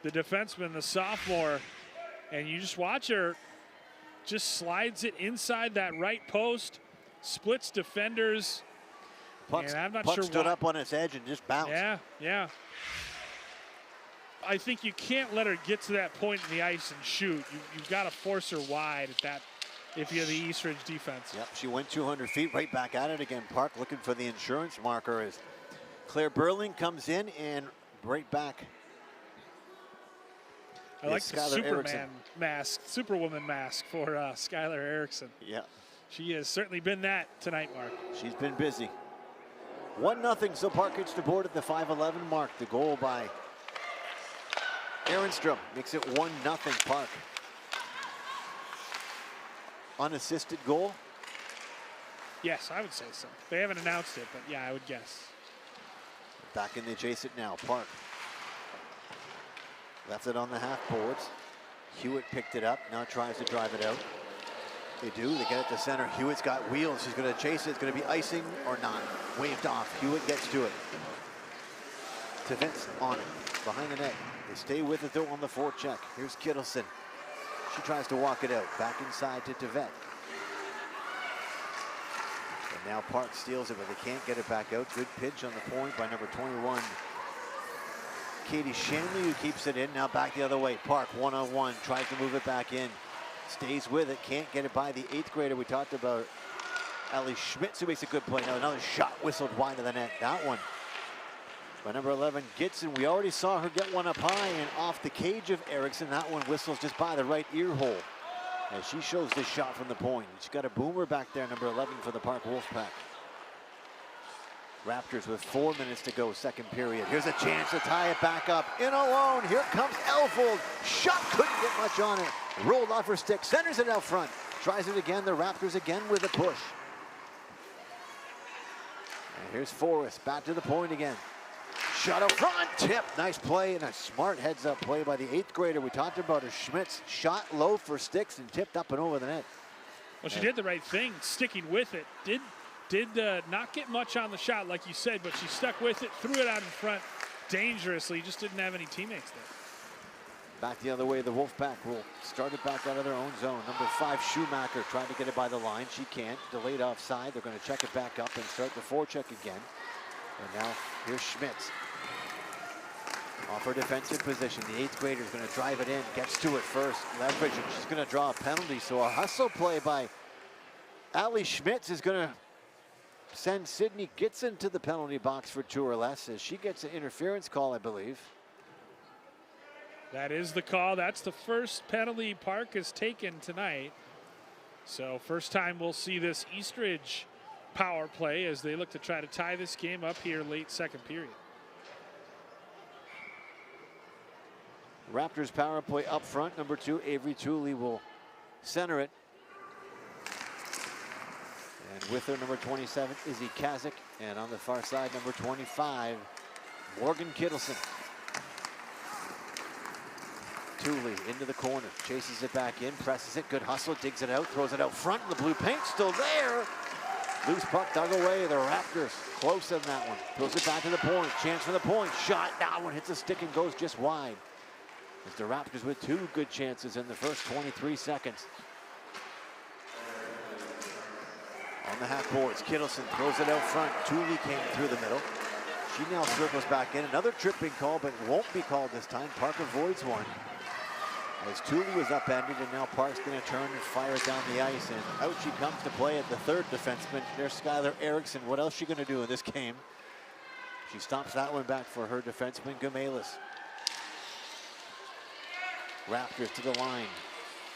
the defenseman, the sophomore. And you just watch her, just slides it inside that right post, splits defenders. Puck stood up on its edge and just bounced. Yeah. I think you can't let her get to that point in the ice and shoot. You've got to force her wide at that if you're the Eastridge defense. Yep, she went 200 feet, right back at it again. Park looking for the insurance marker as Claire Burling comes in and right back. I like the Superman mask, Superwoman mask for Skylar Erickson. Yeah. She has certainly been that tonight, Mark. She's been busy. 1-0, so Park gets the board at the 5:11 mark. The goal by Ehrenstrom makes it 1-0 Park. Unassisted goal? Yes, I would say so. They haven't announced it, but yeah, I would guess. Back in the chase it now. Park left it on the half boards. Hewitt picked it up, now tries to drive it out. They do, they get it to center. Hewitt's got wheels, she's gonna chase it. It's gonna be icing or not. Waved off, Hewitt gets to it. To Vince on it, behind the net. They stay with it though on the forecheck. Here's Kittleson. She tries to walk it out, back inside to Tevet. And now Park steals it, but they can't get it back out. Good pitch on the point by number 21. Katie Shanley, who keeps it in. Now back the other way. Park one-on-one, tries to move it back in. Stays with it, can't get it by the 8th grader we talked about. Ellie Schmitz, who makes a good play. Now another shot whistled wide of the net. That one by number 11, Gitson. We already saw her get one up high and off the cage of Erickson. That one whistles just by the right ear hole as she shows this shot from the point. She's got a boomer back there, number 11 for the Park Wolfpack. Raptors with 4 minutes to go, second period. Here's a chance to tie it back up. In alone, here comes Elfold. Shot, couldn't get much on it. Rolled off her stick, centers it out front. Tries it again, the Raptors again with a push. And here's Forrest, back to the point again. Shot up front, tip, nice play, and a smart heads-up play by the 8th grader. We talked about her, Schmitz. Shot low for sticks and tipped up and over the net. Well, she did the right thing, sticking with it. Did not get much on the shot, like you said, but she stuck with it, threw it out in front dangerously, just didn't have any teammates there. Back the other way, the Wolfpack will start it back out of their own zone. Number 5, Schumacher, trying to get it by the line. She can't. Delayed offside. They're going to check it back up and start the forecheck again. And now here's Schmitz. Off her defensive position. The 8th grader is going to drive it in. Gets to it first. Leverage, and she's going to draw a penalty. So a hustle play by Allie Schmitz is going to send Sydney Gitson to the penalty box for 2 or less as she gets an interference call, I believe. That is the call. That's the first penalty Park has taken tonight. So first time we'll see this Eastridge power play as they look to try to tie this game up here late second period. Raptors power play up front. Number 2, Avery Tooley will center it. And with her, number 27, Izzy Kazak. And on the far side, number 25, Morgan Kittleson. Tooley into the corner, chases it back in, presses it, good hustle, digs it out, throws it out front, and the blue paint still there. Loose puck dug away, the Raptors close on that one. Throws it back to the point, chance for the point, shot, that one hits the stick and goes just wide. As the Raptors with 2 good chances in the first 23 seconds. On the half boards, Kittleson throws it out front. Tooley came through the middle. She now circles back in. Another tripping call, but won't be called this time. Park avoids one. As Tooley was upended, and now Park's going to turn and fire down the ice. And out she comes to play at the third defenseman. There's Skylar Erickson. What else is she going to do in this game? She stops that one back for her defenseman, Gamalis. Raptors to the line.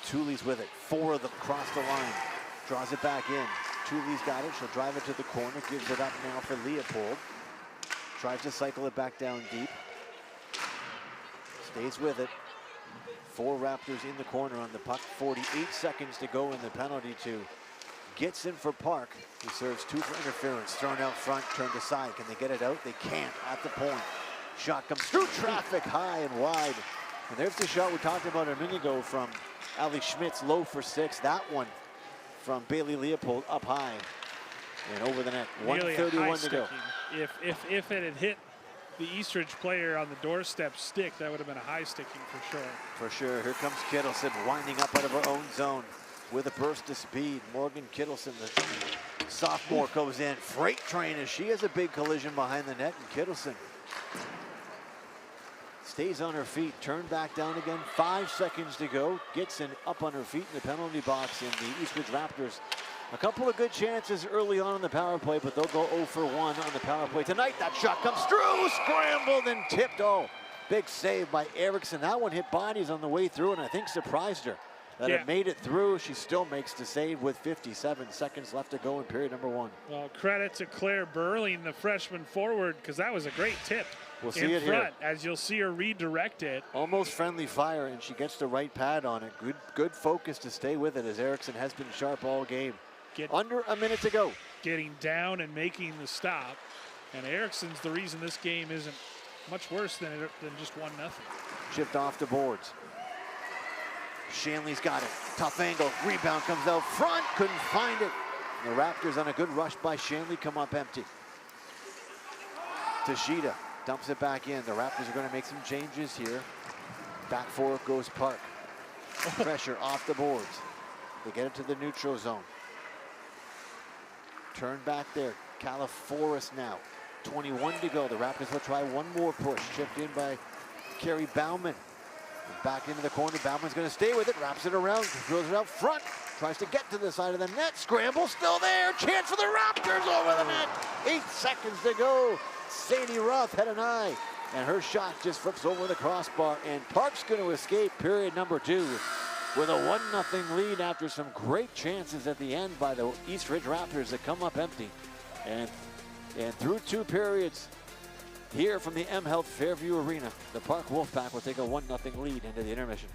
Tooley's with it. 4 of them cross the line. Draws it back in. Tooley's got it. She'll drive it to the corner. Gives it up now for Leopold. Tries to cycle it back down deep. Stays with it. 4 Raptors in the corner on the puck. 48 seconds to go in the penalty to Gitson for Park. He serves 2 for interference. Thrown out front, turned aside. Can they get it out? They can't at the point. Shot comes through traffic, high and wide. And there's the shot we talked about a minute ago from Ali Schmidt's low for 6. That one from Bailey Leopold up high and over the net. 1:31 to go. If it had hit the Eastridge player on the doorstep stick, that would have been a high sticking for sure. For sure. Here comes Kittleson winding up out of her own zone with a burst of speed. Morgan Kittleson, the sophomore, goes in. Freight train as she has a big collision behind the net, and Kittleson stays on her feet, turned back down again. 5 seconds to go. Gitson up on her feet in the penalty box, in the Eastridge Raptors. A couple of good chances early on in the power play, but they'll go 0 for 1 on the power play tonight. That shot comes through, scrambled and tipped. Oh, big save by Erickson. That one hit bodies on the way through, and I think surprised her that it made it through. She still makes the save with 57 seconds left to go in period number 1. Well, credit to Claire Burling, the freshman forward, because that was a great tip. We'll see it front, here. as you'll see her redirect it. Almost friendly fire, and she gets the right pad on it. Good focus to stay with it, as Erickson has been sharp all game. Under a minute to go. Getting down and making the stop. And Erickson's the reason this game isn't much worse than just 1-0. Chipped off the boards. Shanley's got it. Tough angle. Rebound comes out front. Couldn't find it. The Raptors on a good rush by Shanley come up empty. Tashida dumps it back in. The Raptors are going to make some changes here. Back 4 goes Park. Pressure off the boards. They get it to the neutral zone. Turn back there. Califorus now. 21 to go. The Raptors will try one more push. Chipped in by Carrie Bauman. And back into the corner. Bauman's going to stay with it. Wraps it around. Throws it out front. Tries to get to the side of the net. Scramble still there. Chance for the Raptors over the net. 8 seconds to go. Sadie Roth had an eye. And her shot just flips over the crossbar. And Park's going to escape period number 2. With a 1-0 lead after some great chances at the end by the Eastridge Raptors that come up empty. And through 2 periods here from the M Health Fairview Arena, the Park Wolfpack will take a 1-0 lead into the intermission.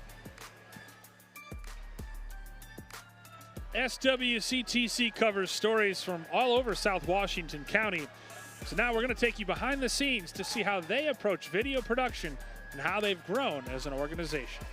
SWCTC covers stories from all over South Washington County. So now we're going to take you behind the scenes to see how they approach video production and how they've grown as an organization.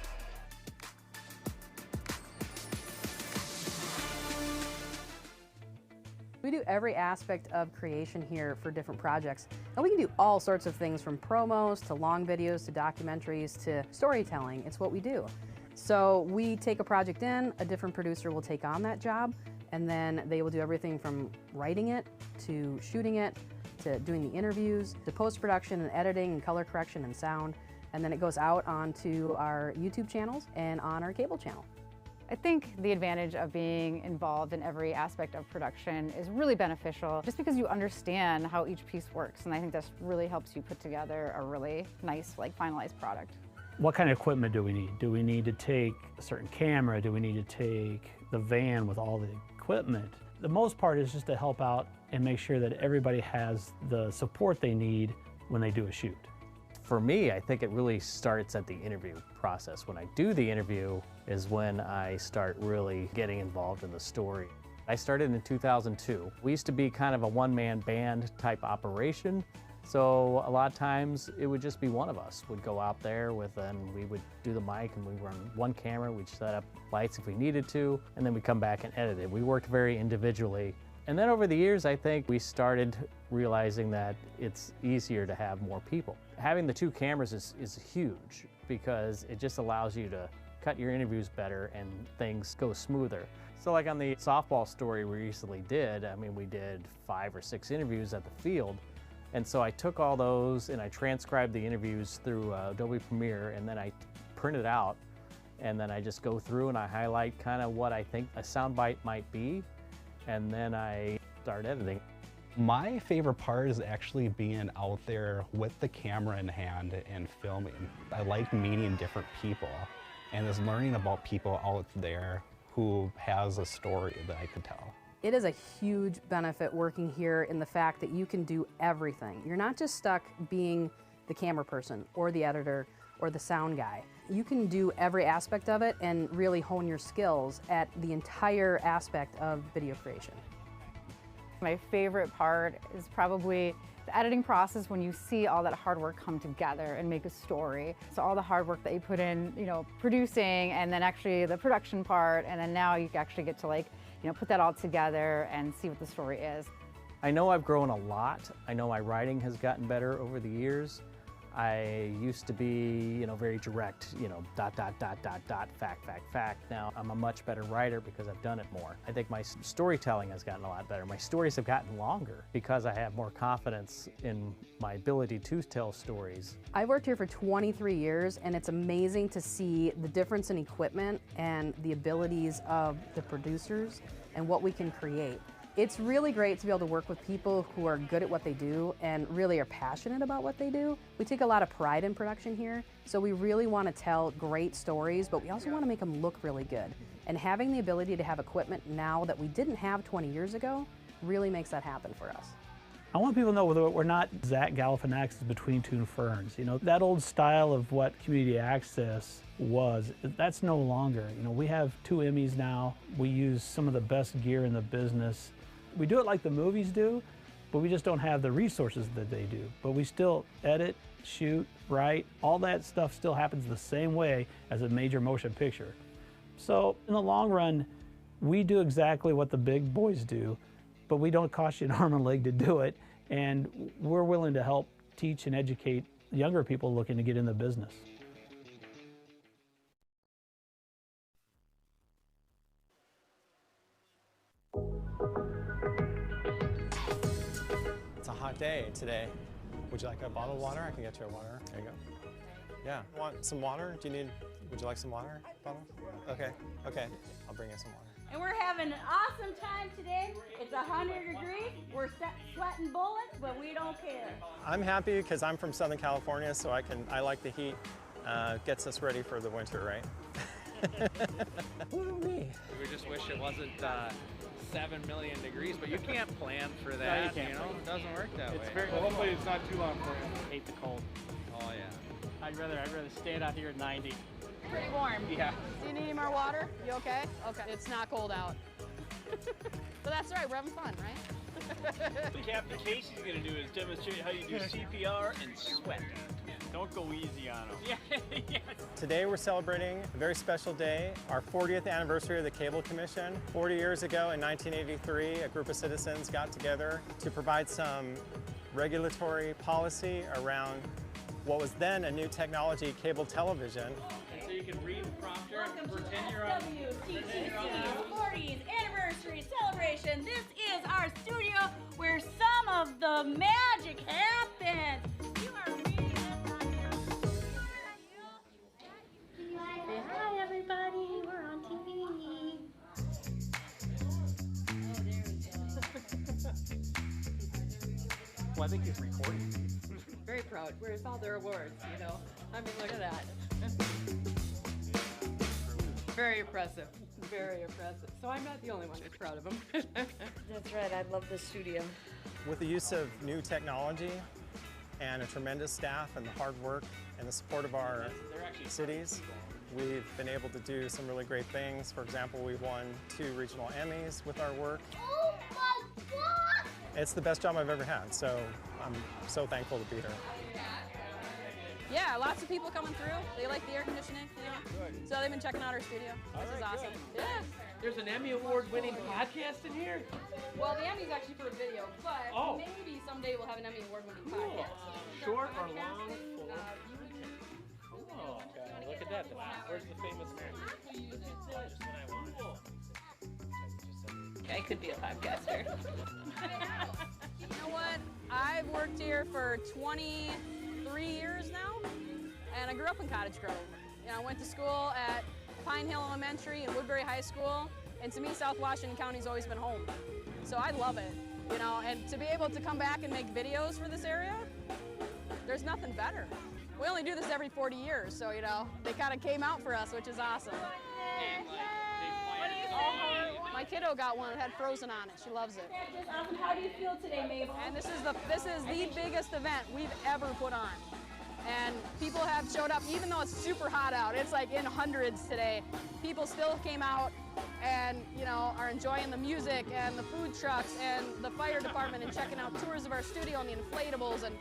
We do every aspect of creation here for different projects. And we can do all sorts of things, from promos to long videos to documentaries to storytelling. It's what we do. So we take a project in, a different producer will take on that job, and then they will do everything from writing it to shooting it to doing the interviews to post-production and editing and color correction and sound. And then it goes out onto our YouTube channels and on our cable channel. I think the advantage of being involved in every aspect of production is really beneficial, just because you understand how each piece works, and I think this really helps you put together a really nice, finalized product. What kind of equipment do we need? Do we need to take a certain camera? Do we need to take the van with all the equipment? The most part is just to help out and make sure that everybody has the support they need when they do a shoot. For me, I think it really starts at the interview process. When I do the interview is when I start really getting involved in the story. I started in 2002. We used to be kind of a one-man band type operation. So a lot of times it would just be one of us would go out there and we would do the mic, and we'd run one camera, we'd set up lights if we needed to, and then we'd come back and edit it. We worked very individually. And then over the years, I think we started realizing that it's easier to have more people. Having the 2 cameras is huge, because it just allows you to cut your interviews better and things go smoother. So like on the softball story we recently did, I mean, we did 5 or 6 interviews at the field. And so I took all those and I transcribed the interviews through Adobe Premiere, and then I print it out, and then I just go through and I highlight kind of what I think a soundbite might be, and then I start editing. My favorite part is actually being out there with the camera in hand and filming. I like meeting different people and just learning about people out there who has a story that I could tell. It is a huge benefit working here in the fact that you can do everything. You're not just stuck being the camera person or the editor or the sound guy. You can do every aspect of it and really hone your skills at the entire aspect of video creation. My favorite part is probably the editing process when you see all that hard work come together and make a story. So all the hard work that you put in, producing, and then actually the production part, and then now you actually get to put that all together and see what the story is. I know I've grown a lot. I know my writing has gotten better over the years. I used to be, very direct, dot, fact. Now I'm a much better writer because I've done it more. I think my storytelling has gotten a lot better. My stories have gotten longer because I have more confidence in my ability to tell stories. I've worked here for 23 years, and it's amazing to see the difference in equipment and the abilities of the producers and what we can create. It's really great to be able to work with people who are good at what they do and really are passionate about what they do. We take a lot of pride in production here, so we really want to tell great stories, but we also want to make them look really good. And having the ability to have equipment now that we didn't have 20 years ago really makes that happen for us. I want people to know that we're not Zach Galifianakis between two ferns. That old style of what community access was, that's no longer. We have 2 Emmys now. We use some of the best gear in the business. We do it like the movies do, but we just don't have the resources that they do. But we still edit, shoot, write, all that stuff still happens the same way as a major motion picture. So in the long run, we do exactly what the big boys do, but we don't cost you an arm and a leg to do it, and we're willing to help teach and educate younger people looking to get in the business. It's a hot day today. Would you like a bottle of water? I can get you a water. There you go. Yeah, want some water? Would you like some water? Bottle? Okay, I'll bring you some water. And we're having an awesome time today. It's 100 degrees. We're sweating bullets, but we don't care. I'm happy because I'm from Southern California, so I like the heat. Gets us ready for the winter, right? Woo me. We just wish it wasn't 7 million degrees, but you can't plan for that. No, you can't. It doesn't work that way. Well, hopefully it's not too long for you. Hate the cold. Oh yeah. I'd rather stand out here at 90. Pretty warm. Yeah. Do you need any more water? You okay? Okay. It's not cold out. So that's right, we're having fun, right? What Captain Casey's going to do is demonstrate how you do CPR and sweat. Don't go easy on them. Yeah. Today we're celebrating a very special day, our 40th anniversary of the Cable Commission. 40 years ago in 1983, a group of citizens got together to provide some regulatory policy around what was then a new technology, cable television. And so you can read the prompter Welcome and to pretend the you're on. SWCTC 40th anniversary celebration. This is our studio where some of the magic happens. You are reading this on your... Say hi, everybody. We're on TV. Well, I think he's recording. Very proud. Where's all their awards, I mean, look at that. Very impressive. Very impressive. So I'm not the only one who's proud of them. That's right. I love the studio. With the use of new technology and a tremendous staff and the hard work and the support of our cities, we've been able to do some really great things. For example, we've won 2 regional Emmys with our work. Oh my God! It's the best job I've ever had, so I'm so thankful to be here. Yeah, lots of people coming through. They like the air conditioning, So they've been checking out our studio, which is awesome. Good. Yeah. There's an Emmy Award-winning podcast in here? Well, the Emmy's actually for a video, but maybe someday we'll have an Emmy Award-winning podcast. Short or long? Oh, look at that. Where's the famous man? I could be a podcaster. You know what? I've worked here for 23 years now, and I grew up in Cottage Grove. You know, I went to school at Pine Hill Elementary and Woodbury High School, and to me, South Washington County's always been home. So I love it, you know, and to be able to come back and make videos for this area, there's nothing better. We only do this every 40 years, so, you know, they kind of came out for us, which is awesome. My kiddo got one. It had Frozen on it. She loves it. Awesome. How do you feel today, Mabel? And this is the biggest event we've ever put on. And people have showed up, even though it's super hot out. It's like in hundreds today. People still came out and, you know, are enjoying the music and the food trucks and the fire department and checking out tours of our studio and the inflatables and,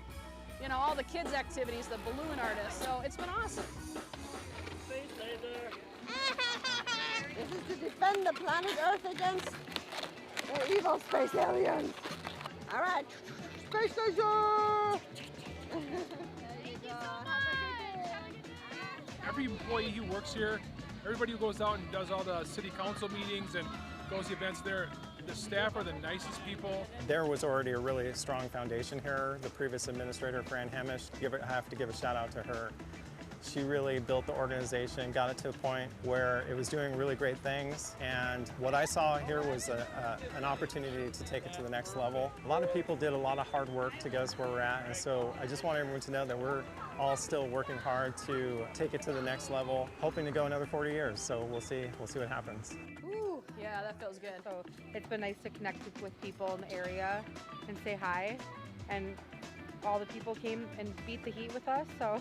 you know, all the kids' activities, the balloon artists. So it's been awesome. This is to defend the planet Earth against the evil space aliens. All right, space station! Every employee who works here, everybody who goes out and does all the city council meetings and goes to events there, the staff are the nicest people. There was already a really strong foundation here. The previous administrator, Fran Hamish, I have to give a shout out to her. She really built the organization, got it to a point where it was doing really great things, and what I saw here was an opportunity to take it to the next level. A lot of people did a lot of hard work to get us where we're at, and so I just want everyone to know that we're all still working hard to take it to the next level, hoping to go another 40 years, so we'll see what happens. Ooh, yeah, that feels good. So it's been nice to connect with people in the area and say hi, and all the people came and beat the heat with us, so.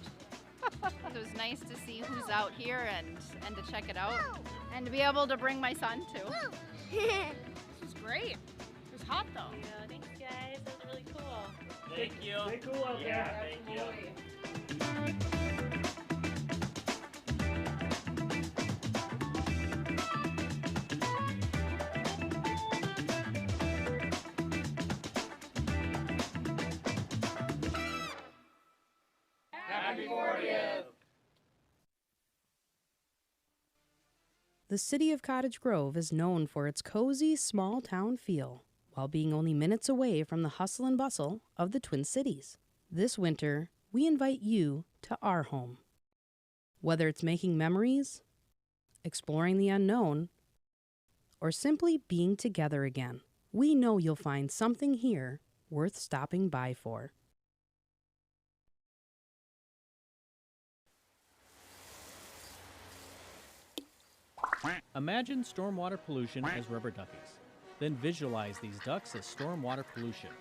It was nice to see who's out here and to check it out and to be able to bring my son too. This was great. It was hot though. Yeah, thanks guys. That was really cool. Thank you. Stay cool out there. Yeah, thank you. Happy 40th! The city of Cottage Grove is known for its cozy, small-town feel, while being only minutes away from the hustle and bustle of the Twin Cities. This winter, we invite you to our home. Whether it's making memories, exploring the unknown, or simply being together again, we know you'll find something here worth stopping by for. Imagine stormwater pollution as rubber duckies. Then visualize these ducks as stormwater pollution,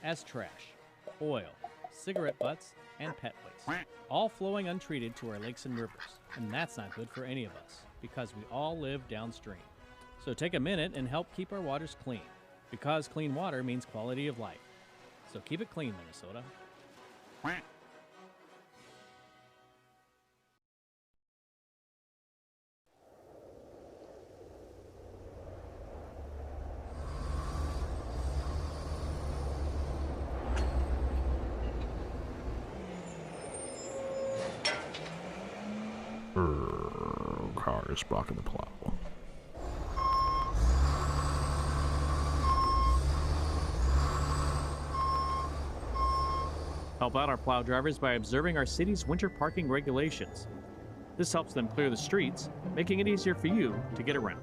as trash, oil, cigarette butts, and pet waste, all flowing untreated to our lakes and rivers. And that's not good for any of us, because we all live downstream. So take a minute and help keep our waters clean, because clean water means quality of life. So keep it clean, Minnesota. Car is blocking the plow. Help out our plow drivers by observing our city's winter parking regulations. This helps them clear the streets, making it easier for you to get around.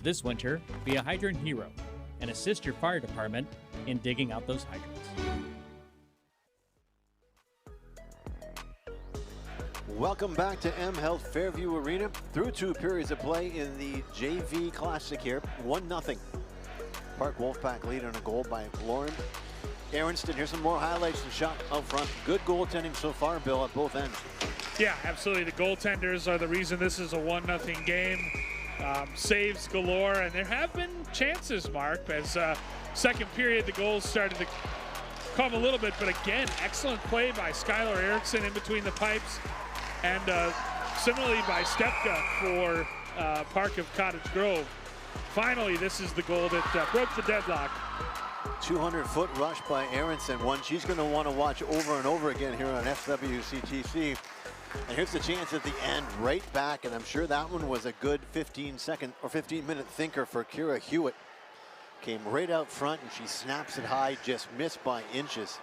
This winter, be a hydrant hero and assist your fire department in digging out those hydrants. Welcome back to M Health Fairview Arena. Through 2 periods of play in the JV Classic here, 1-0. Park Wolfpack lead on a goal by Lauren Aronston. Here's some more highlights and shot out front. Good goaltending so far, Bill, at both ends. Yeah, absolutely. The goaltenders are the reason this is a 1-0 game. Saves galore, and there have been chances, Mark, as second period the goals started to come a little bit, but again, excellent play by Skylar Erickson in between the pipes, and similarly by Stepka for Park of Cottage Grove. Finally, this is the goal that broke the deadlock. 200-foot rush by Aronson, one she's going to want to watch over and over again here on SWCTC. And here's the chance at the end, right back, and I'm sure that one was a good 15-second or 15-minute thinker for Kira Hewitt. Came right out front, and she snaps it high, just missed by inches.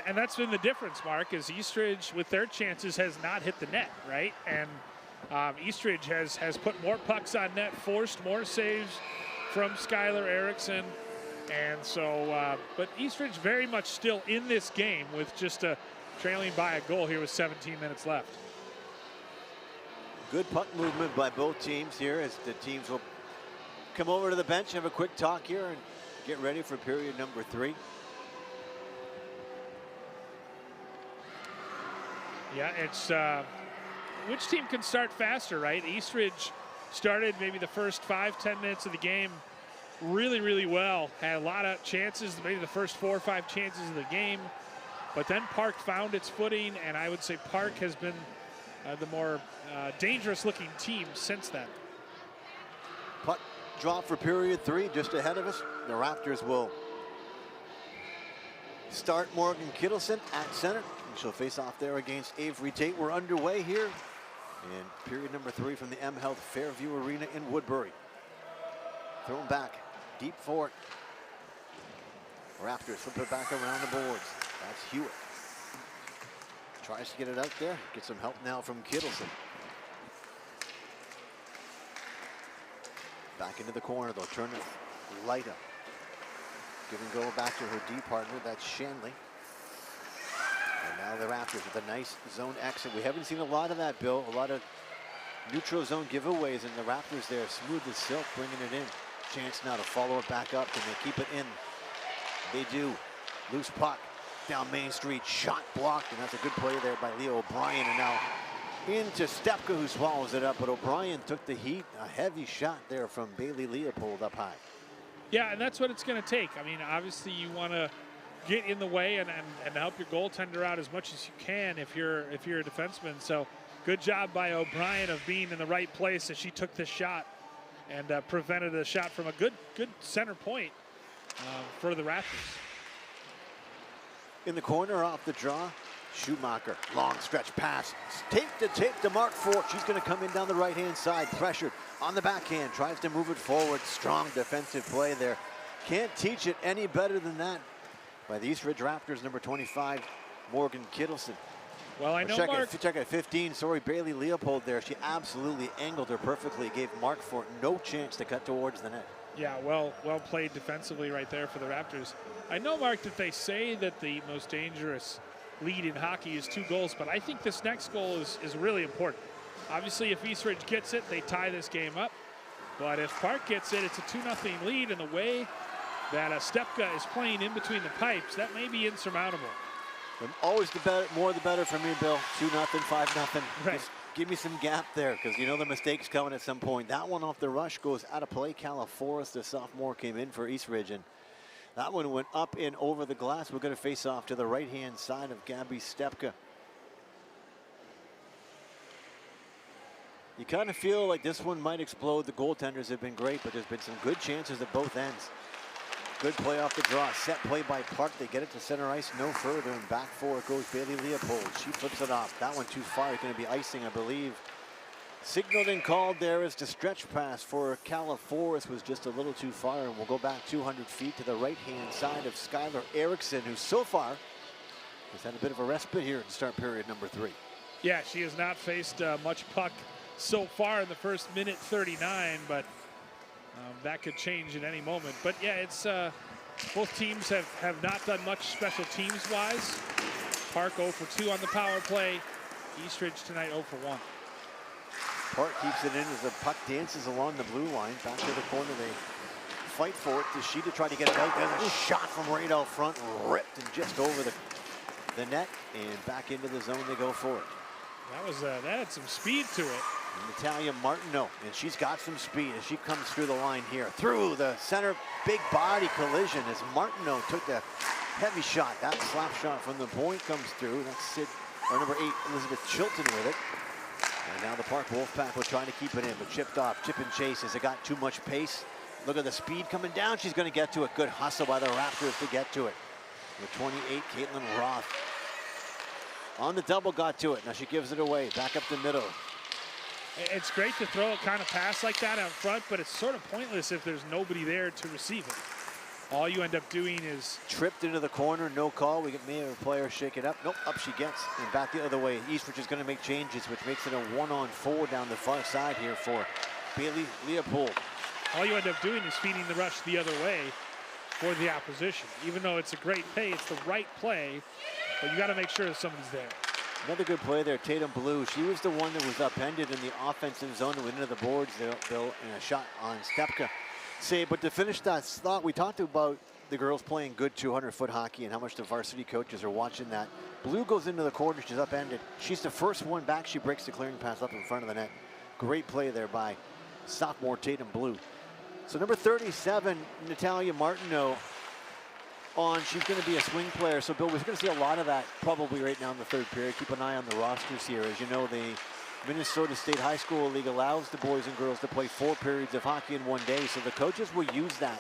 And that's been the difference, Mark, is Eastridge, with their chances, has not hit the net, right? And Eastridge has put more pucks on net, forced more saves from Skylar Erickson. And so, but Eastridge very much still in this game with just trailing by a goal here with 17 minutes left. Good puck movement by both teams here as the teams will come over to the bench, have a quick talk here, and get ready for period number 3. Yeah, it's which team can start faster, right? Eastridge started maybe the first 5-10 minutes of the game really, really well. Had a lot of chances, maybe the first 4 or 5 chances of the game. But then Park found its footing, and I would say Park has been the more dangerous-looking team since then. Puck drop for period 3 just ahead of us. The Raptors will start Morgan Kittleson at center. And she'll face off there against Avery Tate. We're underway here in period number 3 from the M Health Fairview Arena in Woodbury. Thrown back, deep for it. Raptors flip it back around the boards. That's Hewitt. Tries to get it out there. Get some help now from Kittleson. Back into the corner, they'll turn it light up. Give and go back to her D partner, that's Shanley. And now the Raptors with a nice zone exit. We haven't seen a lot of that, Bill. A lot of neutral zone giveaways, and the Raptors there, smooth as silk, bringing it in. Chance now to follow it back up. Can they keep it in? They do. Loose puck down Main Street, shot blocked, and that's a good play there by Leo O'Brien. And now into Stepka, who swallows it up, but O'Brien took the heat. A heavy shot there from Bailey Leopold up high. Yeah, and that's what it's going to take. I mean, obviously you want to get in the way and help your goaltender out as much as you can if you're a defenseman. So good job by O'Brien of being in the right place as she took the shot and prevented a shot from a good center point for the Raptors. In the corner off the draw, Schumacher, long stretch pass, tape to Mark Fort. She's going to come in down the right-hand side, pressured on the backhand, tries to move it forward. Strong defensive play there. Can't teach it any better than that by the Eastridge Raptors, number 25, Morgan Kittleson. Well, I know check at 15, sorry, Bailey Leopold there. She absolutely angled her perfectly, gave Mark Fort no chance to cut towards the net. Yeah, well played defensively right there for the Raptors. I know, Mark, that they say that the most dangerous lead in hockey is 2 goals, but I think this next goal is really important. Obviously, if Eastridge gets it, they tie this game up. But if Park gets it, it's a 2-0 lead, and the way that Stepka is playing in between the pipes, that may be insurmountable. And always the more the better for me, Bill. 2-0, 5-0. Right. Just give me some gap there, because you know the mistake's coming at some point. That one off the rush goes out of play. Calaforris, the sophomore, came in for Eastridge, and that one went up and over the glass. We're going to face off to the right-hand side of Gabby Stepka. You kind of feel like this one might explode. The goaltenders have been great, but there's been some good chances at both ends. Good play off the draw. Set play by Park. They get it to center ice no further, and back for it goes Bailey Leopold. She flips it off. That one too far. It's going to be icing, I believe. Signaled and called there as the stretch pass for Calaforris was just a little too far, and we'll go back 200 feet to the right-hand side of Skylar Erickson, who so far has had a bit of a respite here to start period number 3. Yeah, she has not faced much puck so far in the first minute 39, but That could change at any moment. But yeah, it's both teams have not done much special teams-wise. Park 0 for 2 on the power play. Eastridge tonight 0 for 1. Park keeps it in as the puck dances along the blue line. Back to the corner, they fight for it. Tashita tried to get it out. There's a shot from right out front, ripped and just over the net, and back into the zone they go for it. That had some speed to it. Natalia Martineau, and she's got some speed as she comes through the line here. Through the center, big body collision as Martineau took the heavy shot. That slap shot from the point comes through. That's number 8, Elizabeth Chilton with it. And now the Park Wolfpack were trying to keep it in, but chipped off. Chip and chase as it got too much pace. Look at the speed coming down. She's going to get to it. Good hustle by the Raptors to get to it. With 28, Caitlin Roth on the double got to it. Now she gives it away. Back up the middle. It's great to throw a kind of pass like that out front, but it's sort of pointless if there's nobody there to receive it. All you end up doing is... Tripped into the corner, no call. We get maybe a player shake it up. Nope, up she gets, and back the other way. Eastridge is going to make changes, which makes it a 1-on-4 down the far side here for Bailey Leopold. All you end up doing is feeding the rush the other way for the opposition. Even though it's a great play, it's the right play, but you got to make sure that somebody's there. Another good play there, Tatum Blue. She was the one that was upended in the offensive zone and went into the boards there, Bill, and a shot on Stepka. But to finish that thought, we talked about the girls playing good 200-foot hockey and how much the varsity coaches are watching that. Blue goes into the corner, she's upended. She's the first one back, she breaks the clearing pass up in front of the net. Great play there by sophomore Tatum Blue. So number 37, Natalia Martineau, she's going to be a swing player. So Bill, we're going to see a lot of that probably right now in the third period. Keep an eye on the rosters here. As you know, the Minnesota State High School League allows the boys and girls to play 4 periods of hockey in one day. So the coaches will use that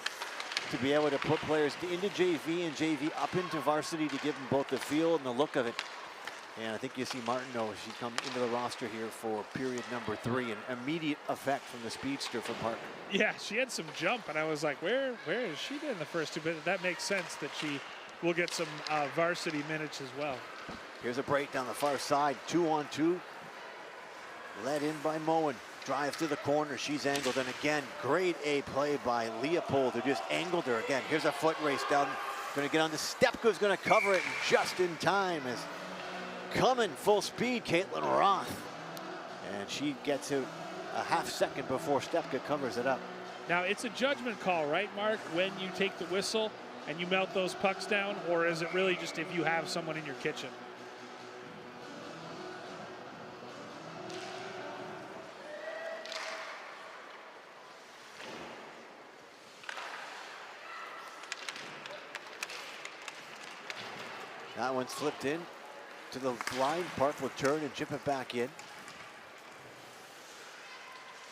to be able to put players into JV and JV up into varsity to give them both the feel and the look of it. And I think you see Martineau, she's come into the roster here for period number 3, an immediate effect from the speedster from Park. Yeah, she had some jump, and I was like, where has she been the first 2 minutes? That makes sense that she will get some varsity minutes as well. Here's a break down the far side, 2-on-2. Led in by Moen. Drives to the corner, she's angled, and again, grade A play by Leopold, who just angled her again. Here's a foot race down, gonna get on the Stepka's gonna cover it just in time as coming full speed, Caitlin Roth. And she gets it a half second before Stepka covers it up. Now, it's a judgment call, right, Mark, when you take the whistle and you melt those pucks down, or is it really just if you have someone in your kitchen? That one's flipped in to the line. Park will turn and chip it back in.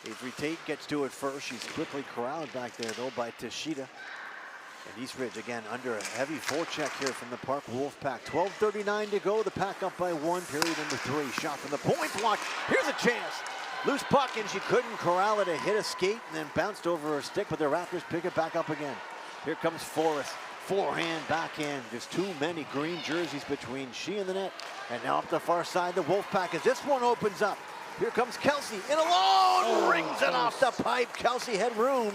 Avery Tate gets to it first. She's quickly corralled back there, though, by Tashita. And Eastridge, again, under a heavy forecheck here from the Park Wolfpack. 12:39 to go. The Pack up by 1. Period number 3. Shot from the point block. Here's a chance. Loose puck, and she couldn't corral it. It hit a skate and then bounced over her stick, but the Raptors pick it back up again. Here comes Forrest. Forehand, backhand. There's too many green jerseys between she and the net. And now up the far side, the Wolfpack, as this one opens up. Here comes Kelsey in alone, rings it off the pipe. Kelsey had room,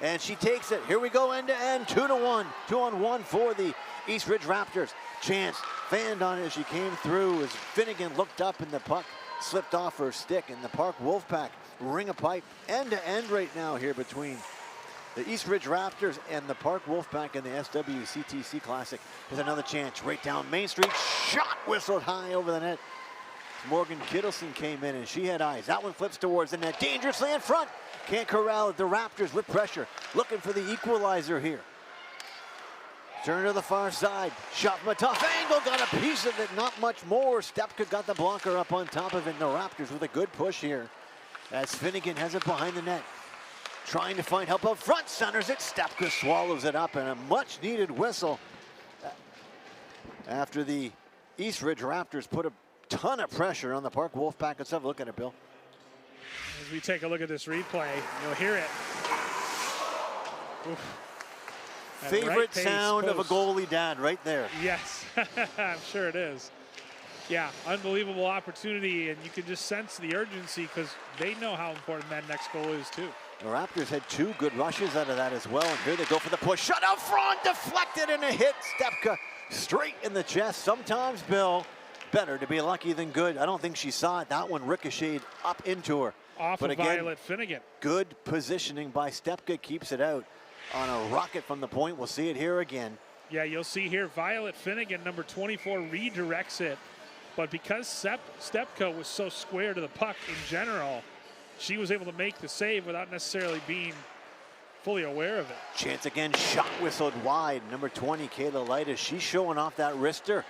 and she takes it. Here we go, end to end, 2-1. 2-on-1 for the Eastridge Raptors. Chance fanned on it as she came through as Finnegan looked up and the puck slipped off her stick. And the Park Wolfpack ring a pipe end to end right now here between the Eastridge Raptors and the Park Wolfpack in the SWCTC Classic. Here's another chance right down Main Street. Shot whistled high over the net. Morgan Kittleson came in and she had eyes. That one flips towards the net. Dangerously in front. Can't corral it. The Raptors with pressure. Looking for the equalizer here. Turn to the far side. Shot from a tough angle. Got a piece of it. Not much more. Stepka got the blocker up on top of it. And the Raptors with a good push here as Finnegan has it behind the net. Trying to find help up front, centers it. Stepka swallows it up, and a much needed whistle after the Eastridge Raptors put a ton of pressure on the Park Wolfpack. Let's have a look at it, Bill. As we take a look at this replay, you'll hear it. Oof. Favorite sound of a goalie dad right there. Yes, I'm sure it is. Yeah, unbelievable opportunity, and you can just sense the urgency because they know how important that next goal is too. The Raptors had 2 good rushes out of that as well, and here they go for the push. Shot out front, deflected, and a hit. Stepka straight in the chest. Sometimes, Bill, better to be lucky than good. I don't think she saw it. That one ricocheted up into her. Off but of again, Violet Finnegan. Good positioning by Stepka, keeps it out on a rocket from the point. We'll see it here again. Yeah, you'll see here Violet Finnegan, number 24, redirects it. But because Stepka was so square to the puck in general, she was able to make the save without necessarily being fully aware of it. Chance again, shot whistled wide. Number 20, Kayla Lightis, she's showing off that wrister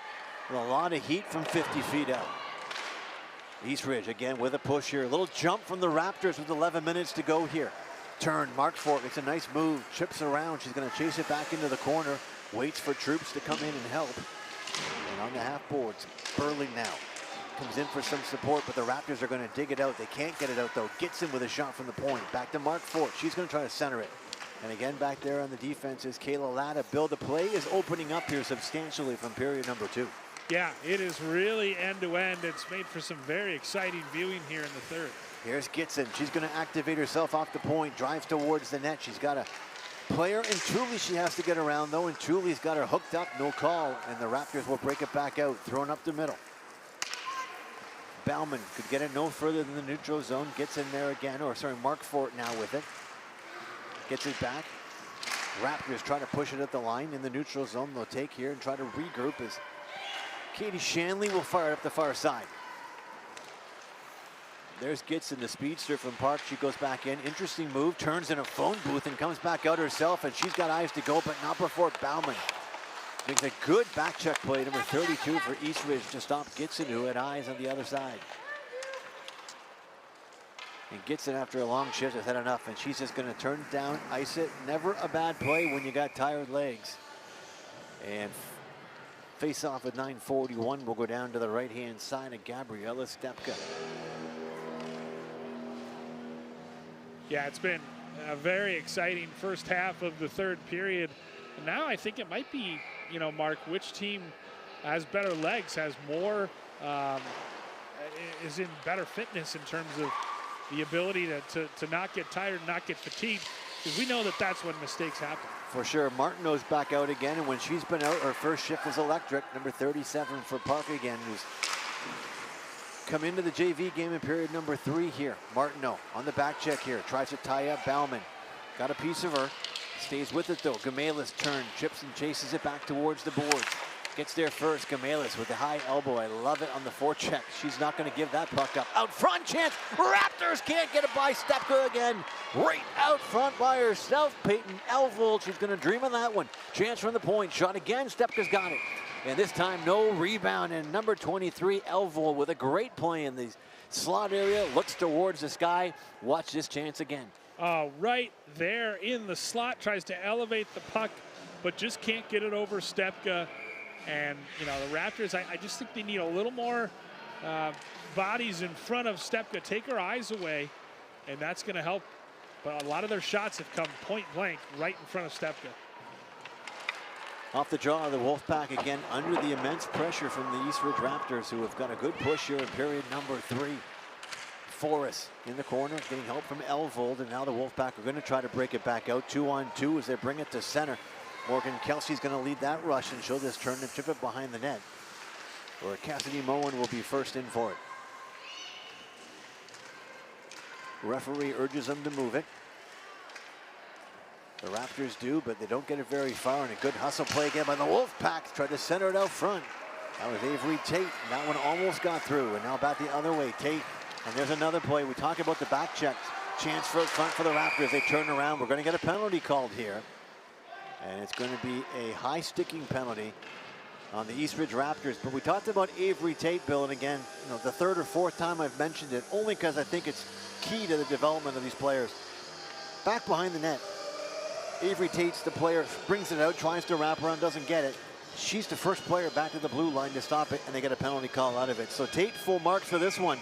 with a lot of heat from 50 feet out. Eastridge again with a push here. A little jump from the Raptors with 11 minutes to go here. Turn, Markfort makes a nice move, chips around. She's going to chase it back into the corner. Waits for troops to come in and help. And on the half boards, Burley now comes in for some support, but the Raptors are going to dig it out. They can't get it out though. Gets in with a shot from the point. Back to Markfort. She's going to try to center it. And again back there on the defense is Kayla Latta. Build a play is opening up here substantially from period number 2. Yeah, it is really end-to-end. It's made for some very exciting viewing here in the third. Here's Gitson. She's going to activate herself off the point. Drives towards the net. She's got a player in Thule she has to get around though, and Thule's got her hooked up. No call, and the Raptors will break it back out. Thrown up the middle. Bauman could get it no further than the neutral zone. Gets in there again, or sorry, Markfort now with it. Gets it back. Raptors try to push it at the line in the neutral zone. They'll take here and try to regroup as Katie Shanley will fire it up the far side. There's Gitson, the speedster from Park. She goes back in. Interesting move. Turns in a phone booth and comes back out herself. And she's got eyes to go, but not before Bauman makes a good back check play. Number 32 for Eastridge to stop Gitson, who had eyes on the other side. And Gitson, after a long shift, has had enough. And she's just going to turn it down, ice it. Never a bad play when you got tired legs. And face off with 9:41 will go down to the right-hand side of Gabriela Stepka. Yeah, it's been a very exciting first half of the third period. And now I think it might be, you know, Mark, which team has better legs, has more, is in better fitness in terms of the ability to not get tired, not get fatigued, because we know that that's when mistakes happen. For sure. Martineau's back out again, and when she's been out, her first shift was electric. Number 37 for Park again, who's come into the JV game in period number 3 here. Martineau on the back check here, tries to tie up Bauman. Got a piece of her, stays with it though. Gamela's turn, chips and chases it back towards the boards. Gets there first, Gamela's with the high elbow. I love it on the forecheck. She's not going to give that puck up. Out front chance, Raptors can't get it by Stepka again. Right out front by herself, Peyton Elvold. She's going to dream of that one. Chance from the point, shot again, Stepka's got it. And this time, no rebound, and number 23, Elvold, with a great play in the slot area, looks towards the sky. Watch this chance again. Right there in the slot, tries to elevate the puck, but just can't get it over Stepka. And, you know, the Raptors, I just think they need a little more bodies in front of Stepka. Take her eyes away, and that's going to help. But a lot of their shots have come point blank right in front of Stepka. Off the draw of the Wolfpack again, under the immense pressure from the Eastridge Raptors, who have got a good push here in period number 3. Forrest in the corner, getting help from Elvold, and now the Wolfpack are going to try to break it back out. 2-on-2 as they bring it to center. Morgan Kelsey's going to lead that rush, and she'll just turn and chip it behind the net, where Cassidy Moen will be first in for it. Referee urges them to move it. The Raptors do, but they don't get it very far, and a good hustle play again by the Wolfpack. Tried to center it out front. That was Avery Tate, and that one almost got through, and now back the other way. Tate, and there's another play. We talk about the back checks. Chance for front for the Raptors. They turn around. We're going to get a penalty called here. And it's going to be a high sticking penalty on the Eastridge Raptors. But we talked about Avery Tate, Bill, and again, you know, the third or fourth time I've mentioned it, only because I think it's key to the development of these players. Back behind the net, Avery Tate's the player, brings it out, tries to wrap around, doesn't get it. She's the first player back to the blue line to stop it, and they get a penalty call out of it. So Tate full marks for this one,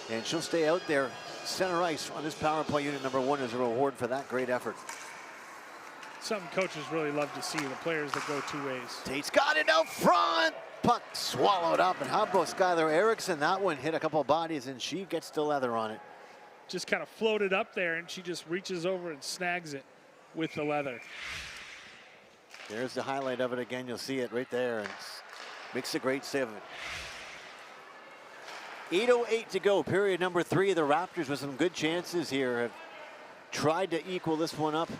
and she'll stay out there center ice on this power play unit number 1 as a reward for that great effort. Something coaches really love to see, the players that go two ways. Tate's got it out front. Puck swallowed up. And how about Skylar Erickson? That one hit a couple of bodies, and she gets the leather on it. Just kind of floated up there, and she just reaches over and snags it with the leather. There's the highlight of it again. You'll see it right there, and makes a great save. 8:08 to go, period number 3. The Raptors with some good chances here have tried to equal this one up.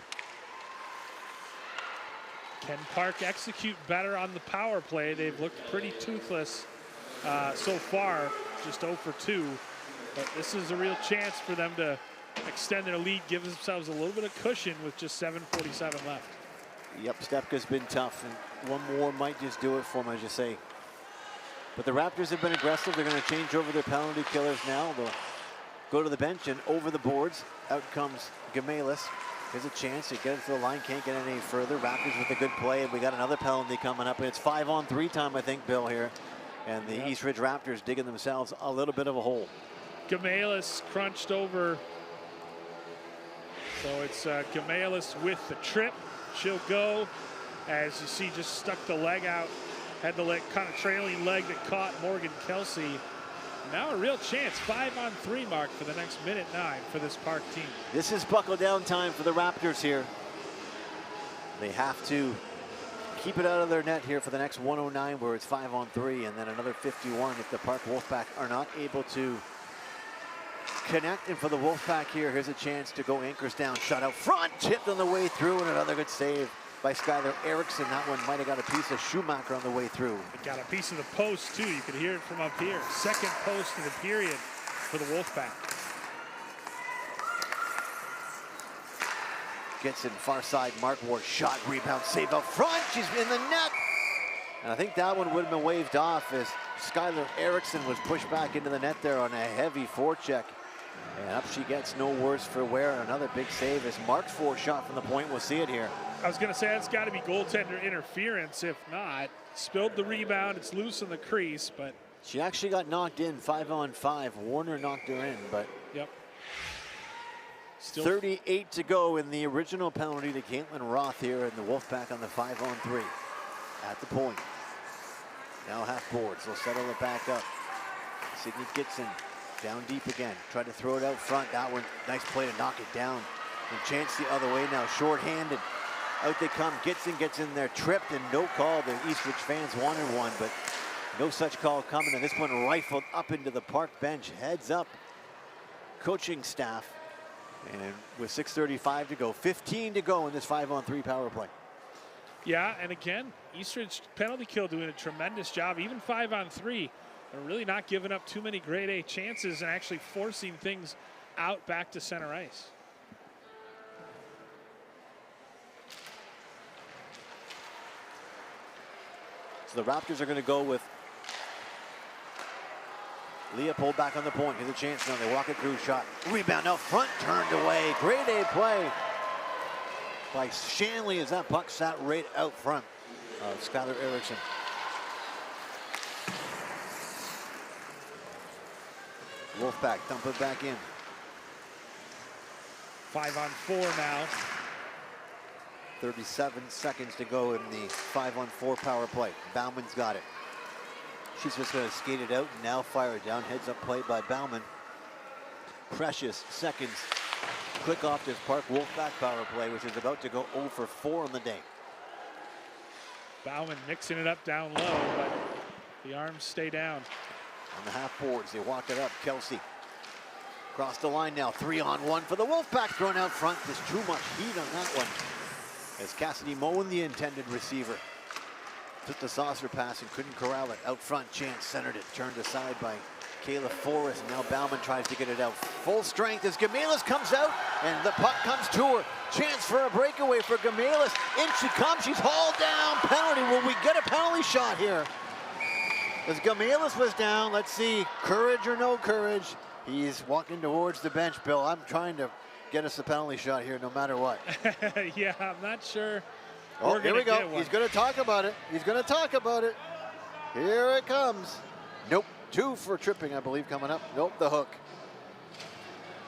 Can Park execute better on the power play? They've looked pretty toothless so far, just 0 for 2. But this is a real chance for them to extend their lead, give themselves a little bit of cushion with just 7:47 left. Yep, Stepka's been tough, and one more might just do it for them, as you say. But the Raptors have been aggressive. They're going to change over their penalty killers now. They'll go to the bench and over the boards. Out comes Gamalis. Here's a chance to get it to the line. Can't get it any further. Raptors with a good play, and we got another penalty coming up. And it's 5-on-3 time, I think, Bill, here. And the East Ridge Raptors digging themselves a little bit of a hole. Gamalis crunched over. So it's Gamalis with the trip. She'll go. As you see, just stuck the leg out. Had the leg, kind of trailing leg that caught Morgan Kelsey. Now a real chance, 5-on-3 mark for the next minute 9 for this Park team. This is buckle down time for the Raptors here. They have to keep it out of their net here for the next 109, where it's 5-on-3, and then another 51 if the Park Wolfpack are not able to connect. And for the Wolfpack here, here's a chance to go anchors down. Shot out front, tipped on the way through, and another good save by Skylar Erickson. That one might have got a piece of Schumacher on the way through. It got a piece of the post too. You could hear it from up here. Second post of the period for the Wolfpack. Gets in far side. Mark Ward shot, rebound, save up front. She's in the net. And I think that one would have been waved off as Skylar Erickson was pushed back into the net there on a heavy forecheck. And up she gets, no worse for wear. Another big save as Mark's shot from the point. We'll see it here. I was going to say that's got to be goaltender interference. If not, spilled the rebound. It's loose in the crease, but she actually got knocked in 5-on-5. Warner knocked her in, but yep. Still 38 to go in the original penalty to Caitlin Roth here, and the Wolfpack on the 5-on-3 at the point. Now half boards. They'll settle it back up. Sydney Gitson down deep again. Tried to throw it out front. That one, nice play to knock it down. And chance the other way now, short-handed. Out they come. Gitson gets in there, tripped, and no call. The Eastridge fans wanted one, but no such call coming. And this one rifled up into the Park bench. Heads up, coaching staff. And with 6:35 to go, 15 to go in this 5-on-3 power play. Yeah, and again, Eastridge penalty kill doing a tremendous job, even 5-on-3. And really not giving up too many grade A chances and actually forcing things out back to center ice. So the Raptors are going to go with Leopold back on the point. Here's a chance now. They walk it through. Shot. Rebound out front. Turned away. Grade A play by Shanley as that puck sat right out front of Skylar Erickson. Wolfpack dump it back in. 5-on-4 now. 37 seconds to go in the 5-on-4 power play. Bauman's got it. She's just going to skate it out and now fire it down. Heads up play by Bauman. Precious seconds. Click off this Park Wolfpack power play, which is about to go 0 for 4 on the day. Bauman mixing it up down low, but the arms stay down. On the half boards, they walk it up. Kelsey across the line now. 3-on-1 for the Wolfpack, thrown out front. There's too much heat on that one. As Cassidy Moen, the intended receiver, took the saucer pass and couldn't corral it. Out front, Chance centered it, turned aside by Kayla Forrest. Now Bauman tries to get it out. Full strength as Gamalis comes out, and the puck comes to her. Chance for a breakaway for Gamalis. In she comes, she's hauled down. Penalty, will we get a penalty shot here? As Gamalis was down, let's see, courage or no courage. He's walking towards the bench, Bill. I'm trying to get us a penalty shot here no matter what. Yeah, I'm not sure. Oh, here we go. He's going to talk about it. He's going to talk about it. Here it comes. Nope. 2 for tripping, I believe, coming up. Nope, the hook.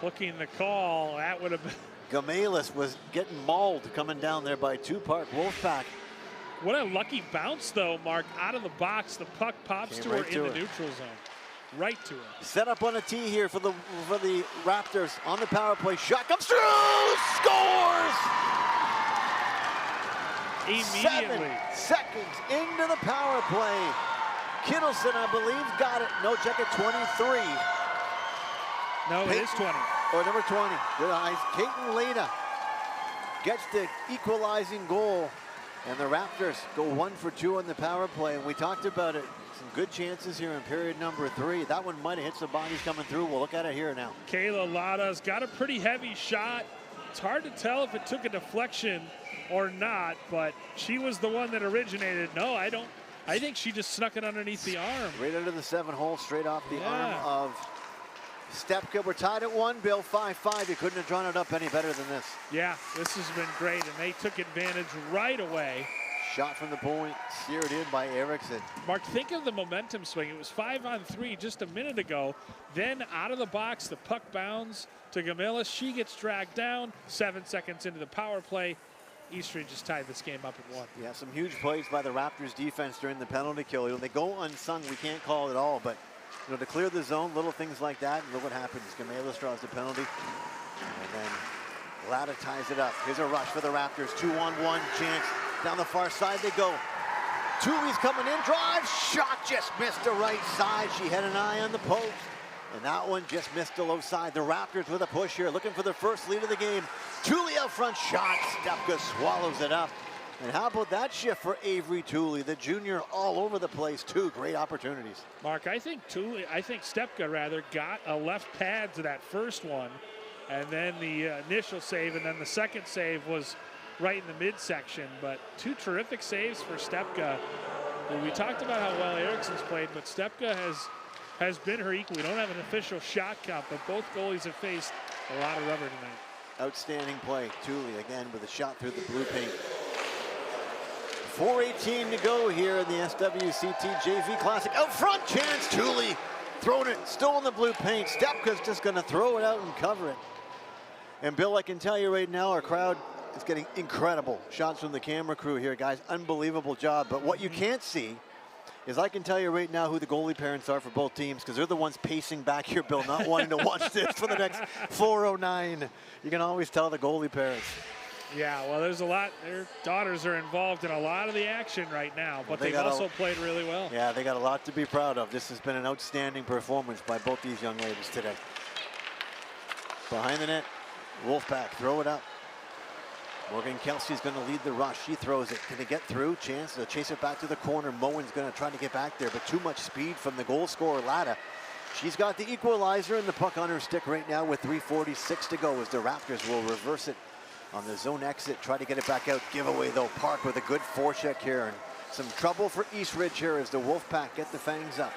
Hooking the call, that would have been. Gamalis was getting mauled coming down there by two Park Wolfpack. What a lucky bounce, though, Mark. Out of the box, the puck pops Came to her right in to the her. neutral zone. Right to her. Set up on a tee here for the Raptors on the power play. Shot comes through, scores! Immediately. 7 seconds into the power play. Kittleson, I believe, got it. No, check at 23. No, it is 20. Or number 20. Good eyes. Caton Leda gets the equalizing goal. And the Raptors go 1 for 2 on the power play. And we talked about it. Some good chances here in period number 3. That one might have hit some bodies coming through. We'll look at it here now. Kayla Lada's got a pretty heavy shot. It's hard to tell if it took a deflection or not, but she was the one that originated. No, I don't. I think she just snuck it underneath the arm. Right under the 7-hole, straight off the arm of Stepka. We're tied at 1, Bill, 5-5. You couldn't have drawn it up any better than this. Yeah, this has been great, and they took advantage right away. Shot from the point, steered in by Erickson. Mark, think of the momentum swing. It was 5-on-3 just a minute ago. Then out of the box, the puck bounds to Gamilis. She gets dragged down. 7 seconds into the power play. Eastridge just tied this game up at 1. Yeah, some huge plays by the Raptors defense during the penalty kill. You know, they go unsung, we can't call it all, but you know, to clear the zone, little things like that, and look what happens. Gamilis draws the penalty, and then Lada ties it up. Here's a rush for the Raptors, 2-on-1 chance. Down the far side they go. Tuli's coming in, drive, shot just missed the right side. She had an eye on the post, and that one just missed the low side. The Raptors with a push here, looking for their first lead of the game. Tuli out front, shot, Stepka swallows it up. And how about that shift for Avery Tuli, the junior, all over the place too. Great opportunities. Mark, I think Stepka rather got a left pad to that first one, and then the initial save, and then the second save was right in the midsection. But 2 terrific saves for Stepka. We talked about how well Erickson's played, but Stepka has been her equal. We don't have an official shot count, but both goalies have faced a lot of rubber tonight. Outstanding play. Tuli again with a shot through the blue paint. 4:18 to go here in the SWCT JV Classic. Out front chance, Tuli throwing it, still in the blue paint. Stepka's just gonna throw it out and cover it. And Bill, I can tell you right now, our crowd is getting incredible shots from the camera crew here, guys. Unbelievable job. But what you can't see is I can tell you right now who the goalie parents are for both teams, because they're the ones pacing back here, Bill, not wanting to watch this for the next 4:09. You can always tell the goalie parents. Yeah, well, there's a lot. Their daughters are involved in a lot of the action right now, but they've also played really well. Yeah, they got a lot to be proud of. This has been an outstanding performance by both these young ladies today. Behind the net, Wolfpack, throw it up. Morgan Kelsey's going to lead the rush. She throws it. Can it get through? Chance to chase it back to the corner. Moen's going to try to get back there, but too much speed from the goal scorer, Lada. She's got the equalizer and the puck on her stick right now with 3:46 to go as the Raptors will reverse it on the zone exit. Try to get it back out. Giveaway, though. Park with a good forecheck here. And some trouble for Eastridge here as the Wolfpack get the fangs up.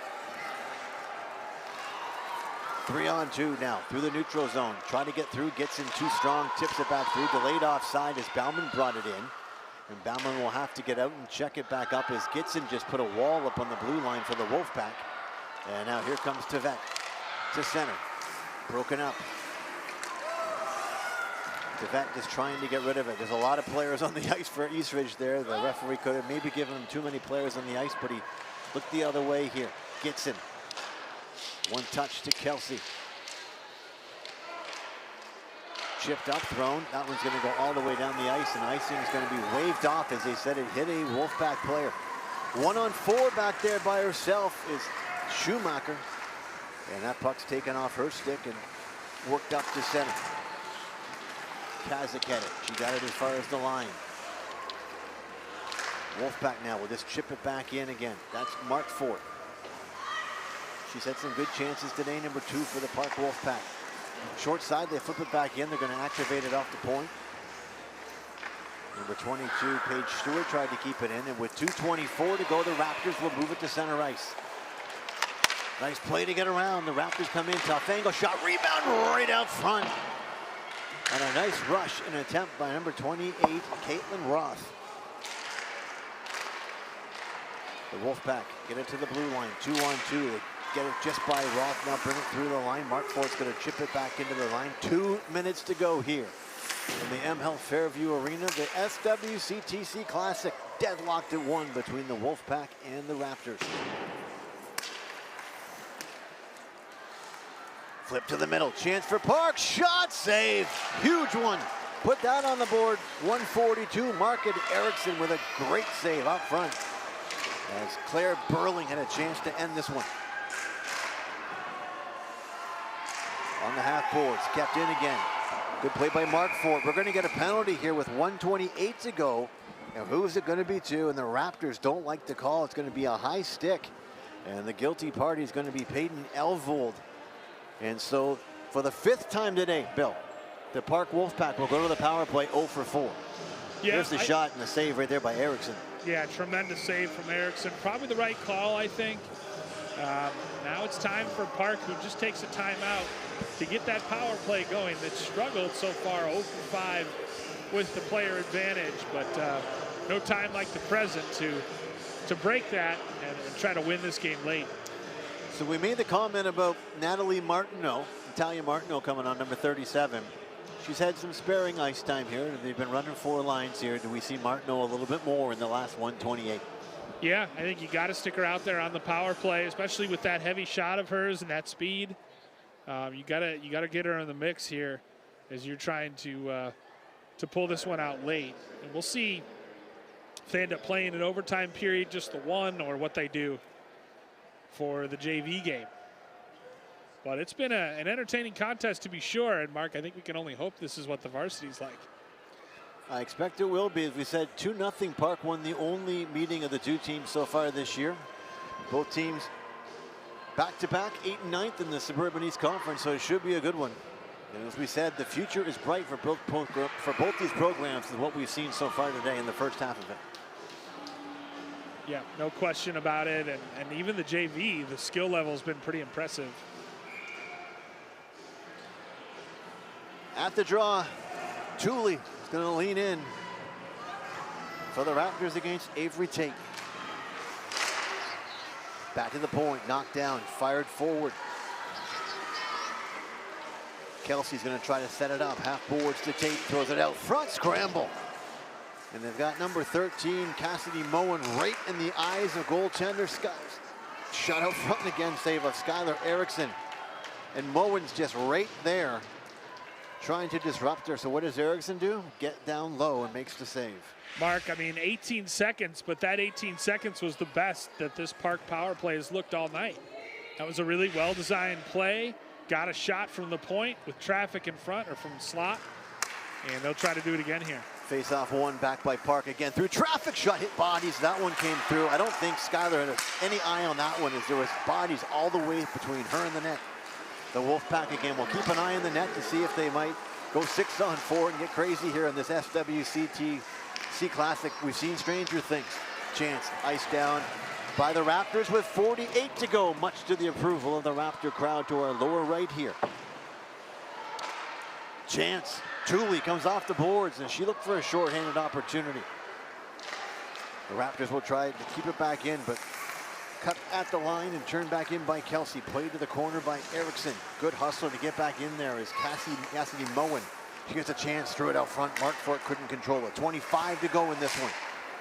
3-on-2 now through the neutral zone. Trying to get through, gets in too strong, tips it back through. Delayed offside as Bauman brought it in. And Bauman will have to get out and check it back up as Gitson just put a wall up on the blue line for the Wolfpack. And now here comes Tevet to center. Broken up. Tevet just trying to get rid of it. There's a lot of players on the ice for Eastridge there. The referee could have maybe given him too many players on the ice, but he looked the other way here. Gitson. One touch to Kelsey. Chipped up, thrown. That one's going to go all the way down the ice, and icing is going to be waved off, as they said. It hit a Wolfpack player. 1-on-4 back there by herself is Schumacher. And that puck's taken off her stick and worked up to center. Kazak had it. She got it as far as the line. Wolfpack now will just chip it back in again. That's Mark Fort. She's had some good chances today, number 2 for the Park Wolfpack. Short side, they flip it back in. They're going to activate it off the point. Number 22, Paige Stewart, tried to keep it in. And with 2:24 to go, the Raptors will move it to center ice. Nice play to get around. The Raptors come in, tough angle shot, rebound right out front. And a nice rush, an attempt by number 28, Caitlin Roth. The Wolfpack get it to the blue line, 2-on-2. They get it just by Roth. Now bring it through the line. Mark Ford's going to chip it back into the line. 2 minutes to go here in the M Health Fairview Arena. The SWCTC Classic deadlocked at 1 between the Wolfpack and the Raptors. Flip to the middle. Chance for Park. Shot save. Huge one. Put that on the board. 142. Market Erickson with a great save out front, as Claire Burling had a chance to end this one. On the half boards, kept in again. Good play by Mark Ford. We're going to get a penalty here with 1:28 to go. Now who's it going to be to? And the Raptors don't like the call. It's going to be a high stick. And the guilty party is going to be Peyton Elvold. And so for the 5th time today, Bill, the Park Wolfpack will go to the power play 0 for 4. Yeah, There's the shot and the save right there by Erickson. Yeah, tremendous save from Erickson. Probably the right call, I think. Now it's time for Park, who just takes a timeout to get that power play going. That struggled so far, 0 for 5 with the player advantage, but no time like the present to break that and try to win this game late. So we made the comment about Natalie Martineau, Natalia Martineau coming on, number 37. She's had some sparing ice time here. They've been running 4 lines here. Do we see Martineau a little bit more in the last 1:28? Yeah, I think you got to stick her out there on the power play, especially with that heavy shot of hers and that speed. You gotta get her in the mix here as you're trying to pull this one out late. And we'll see if they end up playing an overtime period, just the one, or what they do for the JV game. But it's been an entertaining contest, to be sure. And Mark, I think we can only hope this is what the varsity's like. I expect it will be. As we said, 2-0. Park won the only meeting of the 2 teams so far this year. Both teams back-to-back, 8th and 9th in the Suburban East Conference, so it should be a good one. And as we said, the future is bright for both these programs with what we've seen so far today in the first half of it. Yeah, no question about it. And even the JV, the skill level has been pretty impressive. At the draw, Tooley is going to lean in for the Raptors against Avery Tate. Back to the point, knocked down, fired forward. Kelsey's going to try to set it up. Half boards to Tate, throws it out front, scramble. And they've got number 13, Cassidy Moen, right in the eyes of goaltender Skiles. Shot out front again, save of Skylar Erickson. And Moen's just right there, trying to disrupt her. So what does Erickson do? Get down low and makes the save. Mark, I mean, 18 seconds, but that 18 seconds was the best that this Park power play has looked all night. That was a really well-designed play. Got a shot from the point with traffic in front, or from slot, and they'll try to do it again here. Face-off one, back by Park again through traffic. Shot hit bodies. That one came through. I don't think Skylar had any eye on that one, as there was bodies all the way between her and the net. The Wolfpack again will keep an eye on the net to see if they might go 6-on-4 and get crazy here in this SWCTC Classic. We've seen stranger things. Chance iced down by the Raptors with 48 to go, much to the approval of the Raptor crowd to our lower right here. Chance, Tooley comes off the boards, and she looked for a shorthanded opportunity. The Raptors will try to keep it back in, but cut at the line and turned back in by Kelsey. Played to the corner by Erickson. Good hustler to get back in there is Cassidy Moen. She gets a chance, threw it out front. Markfort couldn't control it. 25 to go in this one.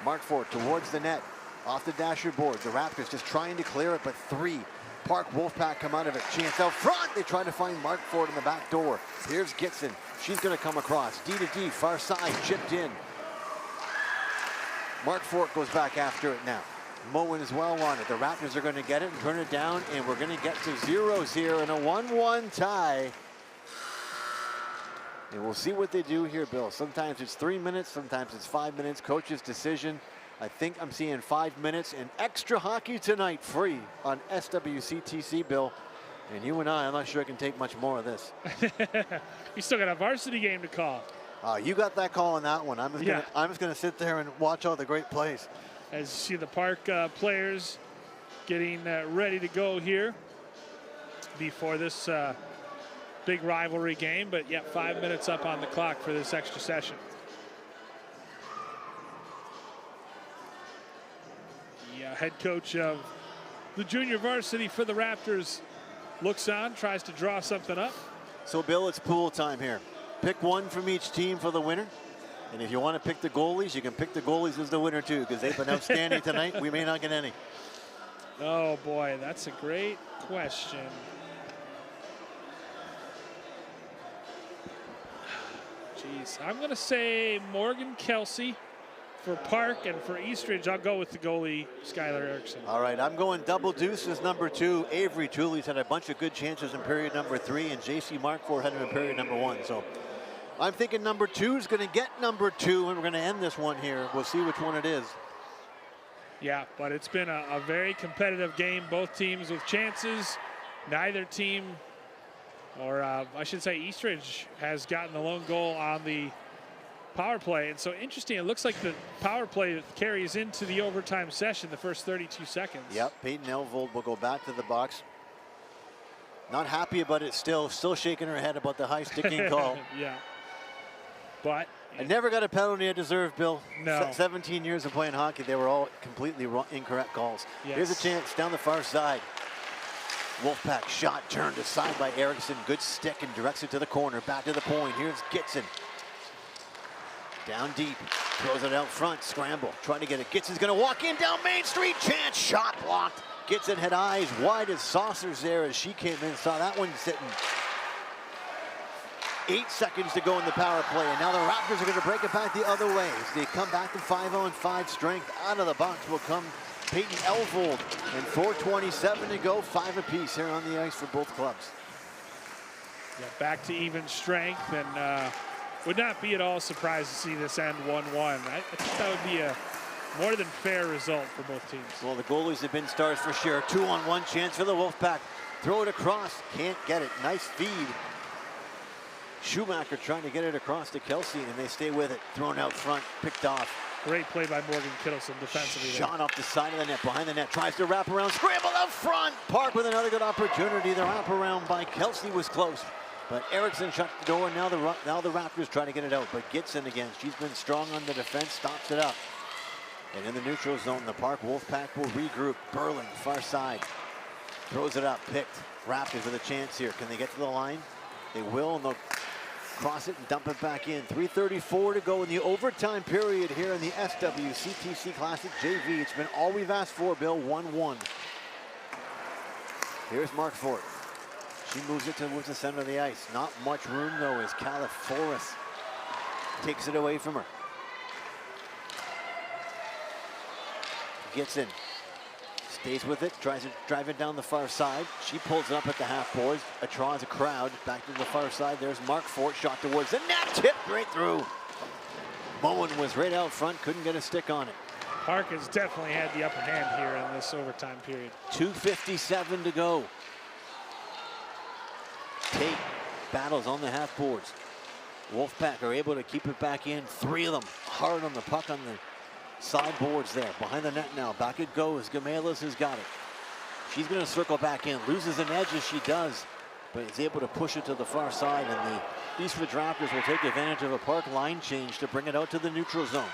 Markfort towards the net, off the dasher board. The Raptors just trying to clear it, but 3. Park Wolfpack come out of it. Chance out front. They try to find Markfort in the back door. Here's Gitson. She's going to come across. D to D, far side, chipped in. Markfort goes back after it now. Moen is well on it. The Raptors are going to get it and turn it down, and we're going to get to zeros here in a 1-1 tie. And we'll see what they do here, Bill. Sometimes it's 3 minutes, sometimes it's 5 minutes. Coach's decision. I think I'm seeing 5 minutes and extra hockey tonight, free on SWCTC, Bill. And you and I'm not sure I can take much more of this. You still got a varsity game to call. You got that call on that one. I'm just gonna sit there and watch all the great plays. As you see the Park players getting ready to go here before this big rivalry game. But yeah, 5 minutes up on the clock for this extra session. Head coach of the junior varsity for the Raptors looks on, tries to draw something up. So, Bill, it's pool time here. Pick one from each team for the winner. And if you want to pick the goalies, you can pick the goalies as the winner, too, because they've been outstanding tonight. We may not get any. Oh, boy, that's a great question. Jeez, I'm going to say Morgan Kelsey for Park, and for Eastridge, I'll go with the goalie, Skylar Erickson. All right, I'm going double deuces number 2. Avery Tooley's had a bunch of good chances in period number 3, and J.C. Markford had him in period number 1. So I'm thinking number 2 is going to get number 2, and we're going to end this one here. We'll see which one it is. Yeah, but it's been a very competitive game. Both teams with chances. Neither team, or I should say Eastridge, has gotten the lone goal on the power play. And so interesting, it looks like the power play carries into the overtime session, the first 32 seconds. Yep, Peyton Elvold will go back to the box. Not happy about it still shaking her head about the high sticking call. Yeah. But I never got a penalty I deserved, Bill. No. 17 years of playing hockey, they were all completely wrong, incorrect calls. Yes. Here's a chance down the far side. Wolfpack shot turned aside by Erickson. Good stick and directs it to the corner. Back to the point. Here's Gitson. Down deep. Throws it out front. Scramble. Trying to get it. Gitson's going to walk in down Main Street. Chance. Shot blocked. Gitson had eyes wide as saucers there as she came in. Saw that one sitting. 8 seconds to go in the power play. And now the Raptors are going to break it back the other way. As they come back to 5-on-5 strength. Out of the box will come Peyton Elvold. And 4:27 to go. 5 apiece here on the ice for both clubs. Yeah, back to even strength, and would not be at all surprised to see this end 1-1. I think that would be a more than fair result for both teams. Well, the goalies have been stars for sure. 2-on-1 chance for the Wolfpack. Throw it across. Can't get it. Nice feed. Schumacher trying to get it across to Kelsey, and they stay with it. Thrown out front. Picked off. Great play by Morgan Kittleson defensively. Shot off the side of the net, behind the net, tries to wrap around, scramble out front. Park with another good opportunity. The wrap around by Kelsey was close, but Erickson shut the door. Now the Raptors try to get it out, but Gitson again. She's been strong on the defense, stops it up. And in the neutral zone, the Park Wolfpack will regroup. Berlin, far side, throws it up, picked. Raptors with a chance here. Can they get to the line? They will, and they'll cross it and dump it back in. 3:34 to go in the overtime period here in the SWCTC Classic JV. It's been all we've asked for, Bill. 1-1. Here's Markford. She moves it towards the center of the ice. Not much room, though, as Califoris takes it away from her. Gets in. Stays with it, tries to drive it down the far side. She pulls it up at the half boards. Draws a crowd back to the far side. There's Markford, shot towards the net, tipped right through. Bowen was right out front, couldn't get a stick on it. Park has definitely had the upper hand here in this overtime period. 2:57 to go. Tate battles on the half boards. Wolfpack are able to keep it back in. 3 of them hard on the puck on the side boards there. Behind the net now. Back it goes. Gamelas has got it. She's going to circle back in. Loses an edge as she does, but is able to push it to the far side, and the Eastridge Raptors will take advantage of a Park line change to bring it out to the neutral zone.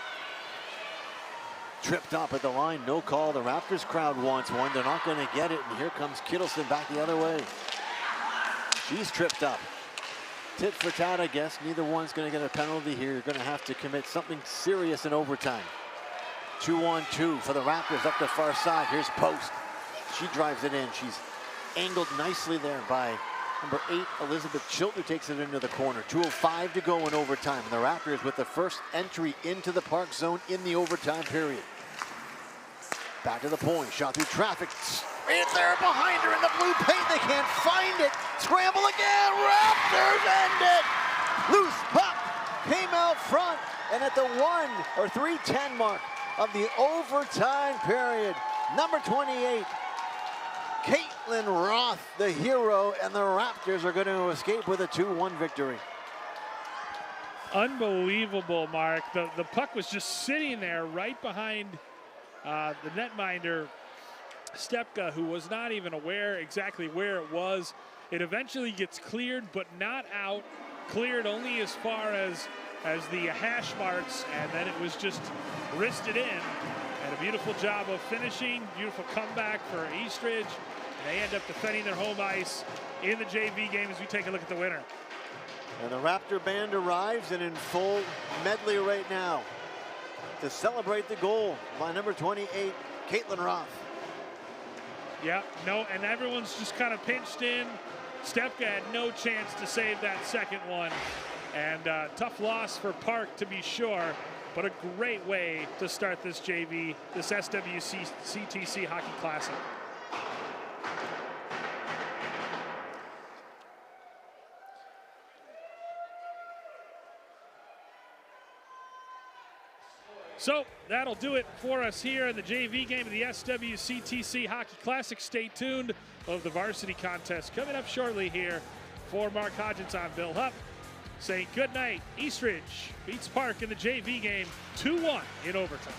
Tripped up at the line. No call. The Raptors crowd wants one. They're not going to get it, and here comes Kittleson back the other way. She's tripped up. Tit for tat, I guess. Neither one's going to get a penalty here. You're going to have to commit something serious in overtime. 2-on-2 for the Raptors up the far side. Here's Post. She drives it in. She's angled nicely there by number 8, Elizabeth Chilton, takes it into the corner. 2:05 to go in overtime. And the Raptors with the first entry into the Park zone in the overtime period. Back to the point. Shot through traffic. It's there behind her in the blue paint. They can't find it. Scramble again. Raptors end it. Loose puck came out front. And at the 3:10 mark of the overtime period, number 28, Caitlin Roth, the hero, and the Raptors are going to escape with a 2-1 victory. Unbelievable, Mark. The puck was just sitting there right behind the netminder, Stepka, who was not even aware exactly where it was. It eventually gets cleared, but not out. Cleared only as far as the hash marks, and then it was just wristed in. And a beautiful job of finishing, beautiful comeback for Eastridge. They end up defending their home ice in the JV game as we take a look at the winner. And the Raptor band arrives and in full medley right now to celebrate the goal by number 28, Caitlin Roth. Yeah, no, and everyone's just kind of pinched in. Stepka had no chance to save that second one. And tough loss for Park to be sure, but a great way to start this JV, this SWCTC Hockey Classic. So that'll do it for us here in the JV game of the SWCTC Hockey Classic. Stay tuned of the varsity contest coming up shortly here. For Mark Hodgins, I'm Bill Hupp saying good night. Eastridge beats Park in the JV game 2-1 in overtime.